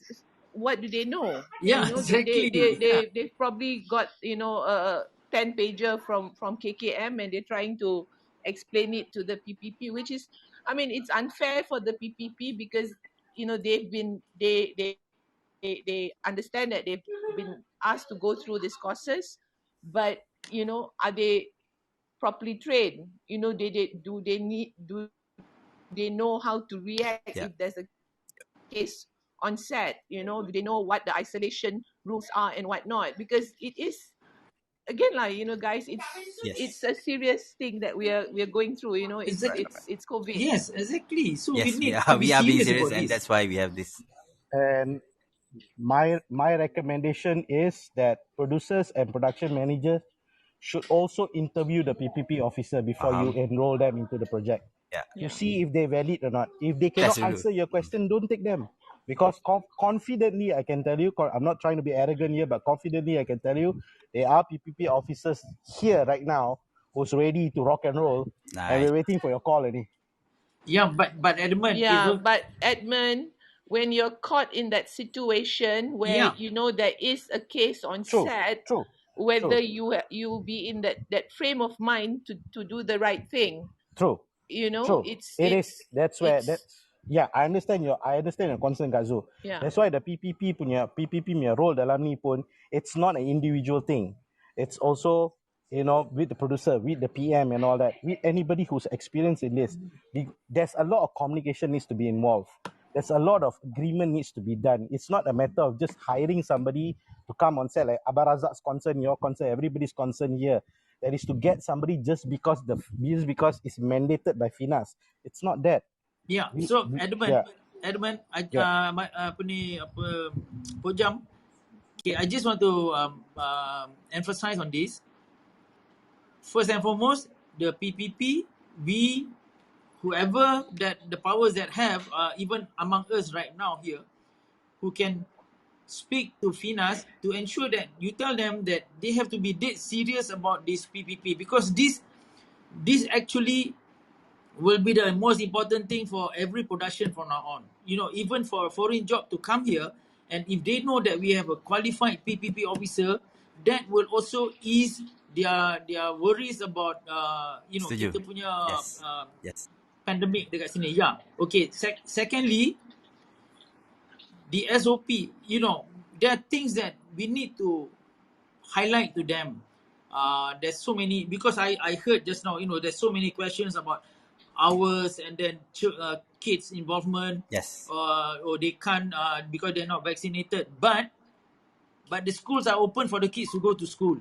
What do they know? Yeah. Exactly. Yeah. They've probably got a 10-pager from KKM, and they're trying to explain it to the PPP, which is, I mean, it's unfair for the PPP because they understand that they've been asked to go through these courses, but are they properly trained? Do they know how to react yeah, if there's a case on set? Do they know what the isolation rules are and whatnot? Because it is, again, like, guys, it's yes, a serious thing that we're going through. Exactly. It's COVID. Yes. Exactly. So we yes. We need are to be we are being serious serious, about and this. that's why we have this. And my recommendation is that producers and production managers should also interview the PPP officer before you Faham? enroll them into the project Yeah, to Yeah. see if they're valid or not. If they test cannot dulu. answer your question, don't take them. Because confidently, I can tell you, I'm not trying to be arrogant here, but confidently, I can tell you, there are PPP officers here right now who's ready to rock and roll, and Nice. we're waiting for your call, Any. Yeah. But Edmund, Yeah, but Edmond, when you're caught in that situation where Yeah, you know there is a case on True, set, true, whether true, you be in that frame of mind to do the right thing. true. You know, True. It is. That's where it's that's yeah. I understand your concern, Kazu. yeah. That's why the PPP punya role dalam ni pun, it's not an individual thing. It's also, with the producer, with the PM and all that, with anybody who's experienced in this. There's a lot of communication needs to be involved. There's a lot of agreement needs to be done. It's not a matter of just hiring somebody to come on set, like Razaq's concern, your concern, everybody's concern here. That is to get somebody just because it's mandated by Finas. It's not that. yeah. So Yeah, Edmond, yeah. Pojam. Okay, I just want to emphasize on this. First and foremost, the PPP, whoever that the powers that have, even among us right now here, who can speak to Finas to ensure that you tell them that they have to be dead serious about this PPP, because this actually will be the most important thing for every production from now on. Even for a foreign job to come here, and if they know that we have a qualified PPP officer, that will also ease their worries about Setuju. kita punya Yes. Yes. pandemic dekat sini. Yeah. Okay. Secondly, the SOP, there are things that we need to highlight to them. There's so many, because I heard just now, there's so many questions about hours and then kids involvement, Yes. or they can't because they're not vaccinated. But the schools are open for the kids to go to school.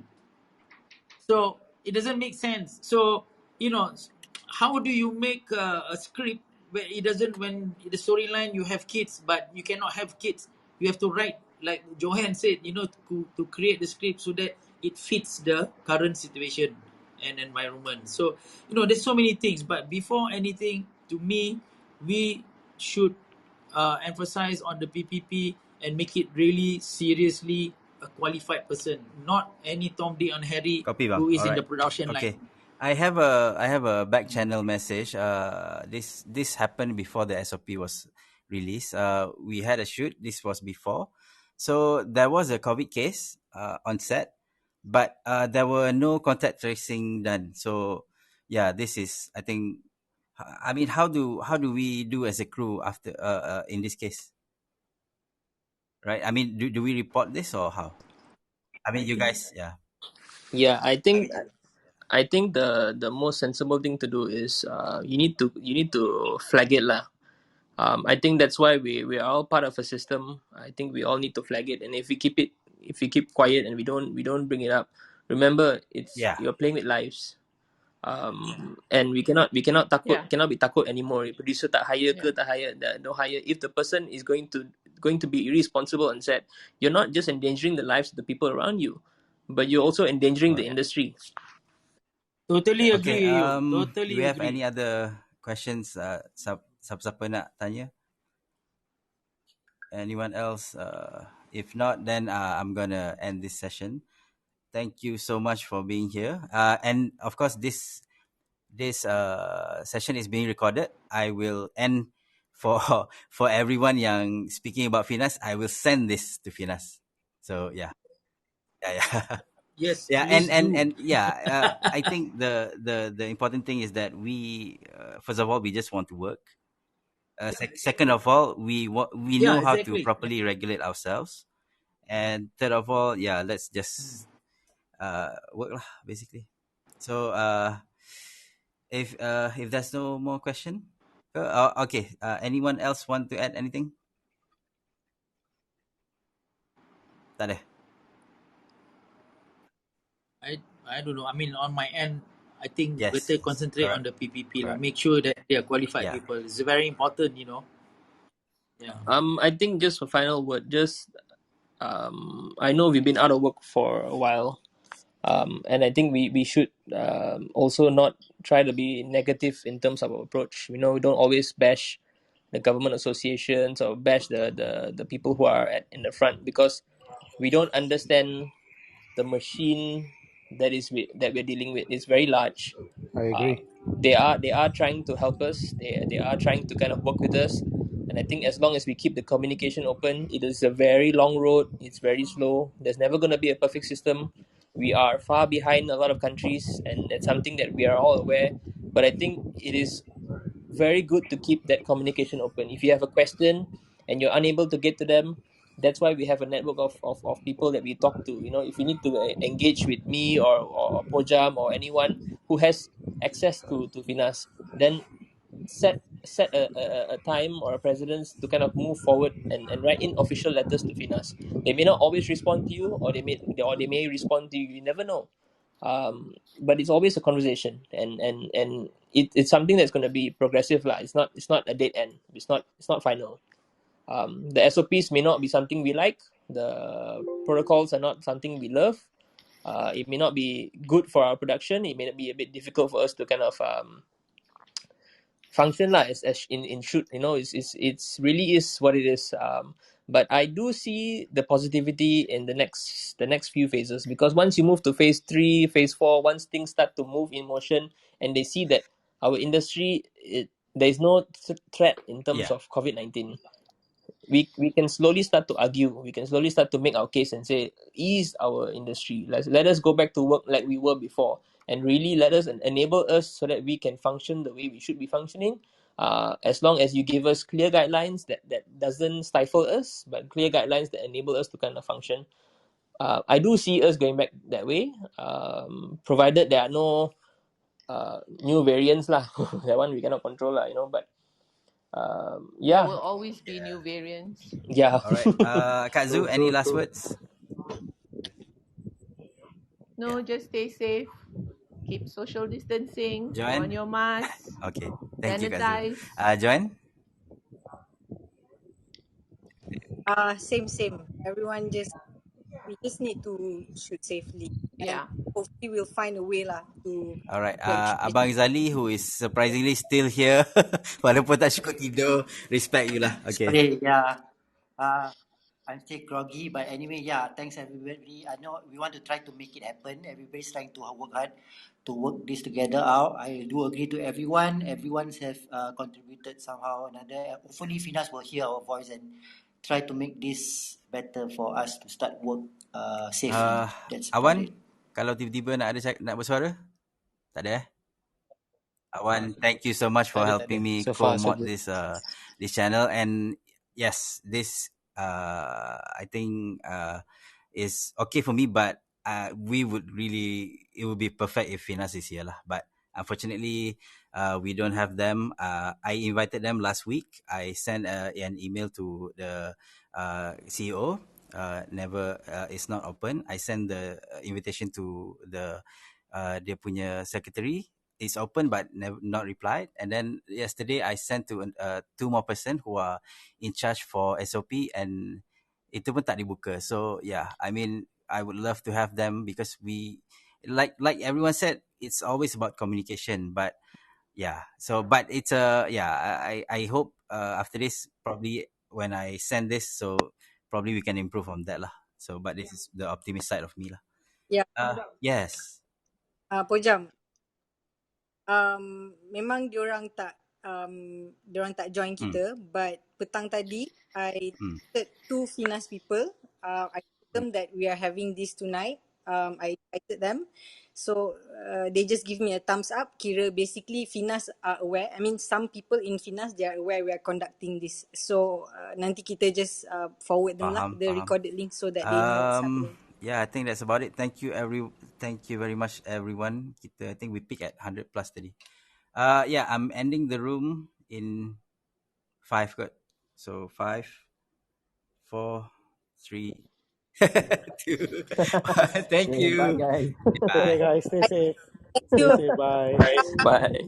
So it doesn't make sense. So, how do you make a script where it doesn't, when the storyline you have kids, but you cannot have kids? You have to write, like Johan said, to create the script so that it fits the current situation and environment. So, there's so many things. But before anything, to me, we should emphasize on the PPP and make it really seriously a qualified person, not any Tom, Dick and Harry Copy, bang. who is in the Alright. production Okay. line. I have a back channel message. This happened before the SOP was released. We had a shoot. This was before, so there was a COVID case on set, but there were no contact tracing done. So yeah, this is, I think. I mean, how do we do as a crew after in this case, right? I mean, do we report this or how? I mean, you guys, yeah. Yeah, I think the most sensible thing to do is you need to flag it lah. I think that's why we are all part of a system. I think we all need to flag it, and if we keep quiet and we don't bring it up, remember Yeah. you're playing with lives. And we cannot be takut anymore. Producer tak hire ke tak hire, no hire. If the person is going to be irresponsible on set, you're not just endangering the lives of the people around you, but you're also endangering the Alright. industry. Totally Okay. agree with you. Do Totally we have agree. any other questions? Siapa nak tanya? Anyone else? If not, then I'm gonna end this session. Thank you so much for being here. And of course, this session is being recorded. I will end for for everyone yang speaking about Finas. I will send this to Finas. So yeah. Yes, Yeah, please do. and yeah, I think the important thing is that we first of all, we just want to work. Second of all, we Yeah, know how to exactly. properly regulate ourselves, and third of all, yeah, let's just work lah, basically. So if there's no more question, okay. Anyone else want to add anything? Tak ada. I don't know. I mean, on my end, I think Yes. better concentrate on Correct. the PPP. Correct. Make sure that they are qualified Yeah. people. It's very important, Yeah. I think just a final word. I know we've been out of work for a while. And I think we should also not try to be negative in terms of our approach. We don't always bash the government associations or bash the people who are in the front, because we don't understand the machine that we're dealing with. It's very large. I agree. They are trying to help us. They are trying to kind of work with us, And I think as long as we keep the communication open, it is a very long road. It's very slow. There's never going to be a perfect system. We are far behind a lot of countries, and it's something that we are all aware. But I think it is very good to keep that communication open. If you have a question and you're unable to get to them, that's why we have a network of people that we talk to. You know, if you need to engage with me or Pojam or anyone who has access to Finas, then set a time or a precedence to kind of move forward and write in official letters to Finas. They may not always respond to you, or they may respond to you. You never know. But it's always a conversation, and it's something that's going to be progressive lah. It's not a dead end. It's not final. The SOPs may not be something we like. The protocols are not something we love. It may not be good for our production. It may be a bit difficult for us to kind of function lah, as in shoot, it's really is what it is. But I do see the positivity in the next few phases, because once you move to phase 3, phase 4, once things start to move in motion and they see that our industry, there is no threat in terms Yeah. of COVID-19, we can slowly start to argue. We can slowly start to make our case and say, ease our industry. Let us go back to work like we were before, and really let us enable us so that we can function the way we should be functioning. As long as you give us clear guidelines that doesn't stifle us, but clear guidelines that enable us to kind of function. I do see us going back that way, provided there are no new variants lah. That one we cannot control lah, but There yeah, will always be new variants. yeah. All right. Kak Zu, True, any true, last true. words? Yeah. No, just stay safe. Keep social distancing. Put on Joanne? your mask. Okay. Thank you, Kak Zu. Sanitize. Joanne? Same. Everyone we just need to shoot safely, and Yeah. hopefully we'll find a way lah to All right. actually. Abang Isazaly, who is surprisingly still here, walaupun tak cukup tidur, respect you lah. Okay. Sorry, yeah. I'm still groggy, but anyway, yeah, thanks everybody. I know we want to try to make it happen. Everybody's trying to work hard to work this together out. I do agree to everyone. Everyone's have contributed somehow or another. Hopefully, Finas will hear our voice and try to make this better for us to start work safely. That's about Awan, it. kalau tiba-tiba nak bersuara? Tak ada Awan, thank you so much for Tak helping ada. me So far, so promote good. this channel. And yes, this I think is okay for me, but it would be perfect if Finas is here lah. But unfortunately, we don't have them. I invited them last week. I sent an email to the CEO. Never, it's not open. I sent the invitation to the dia punya secretary. It's open but not replied. And then yesterday I sent to 2 more person who are in charge for SOP, and itu pun tak dibuka. So yeah, I mean, I would love to have them, because we, like everyone said, it's always about communication. But yeah, so but it's I hope after this, probably when I send this, so probably we can improve on that lah. So but this is the optimist side of me lah. Yeah. Yes. Pojam. Memang diorang tak join kita, but petang tadi I texted 2 Finas people. I told them that we are having this tonight. I invited them, so they just give me a thumbs up. Kira basically Finas are aware. I mean, some people in Finas, they are aware we are conducting this. So nanti kita just forward them lah the recorded link so that they know what's happening. Yeah, I think that's about it. Thank you very much everyone. I think we peak at 100 plus today. Yeah, I'm ending the room in 5 kot. So 5, 4, 3, 2, 1. Thank you. Bye, guys. Bye. Okay, guys. Stay safe. Thank Stay you. safe. Bye. Bye.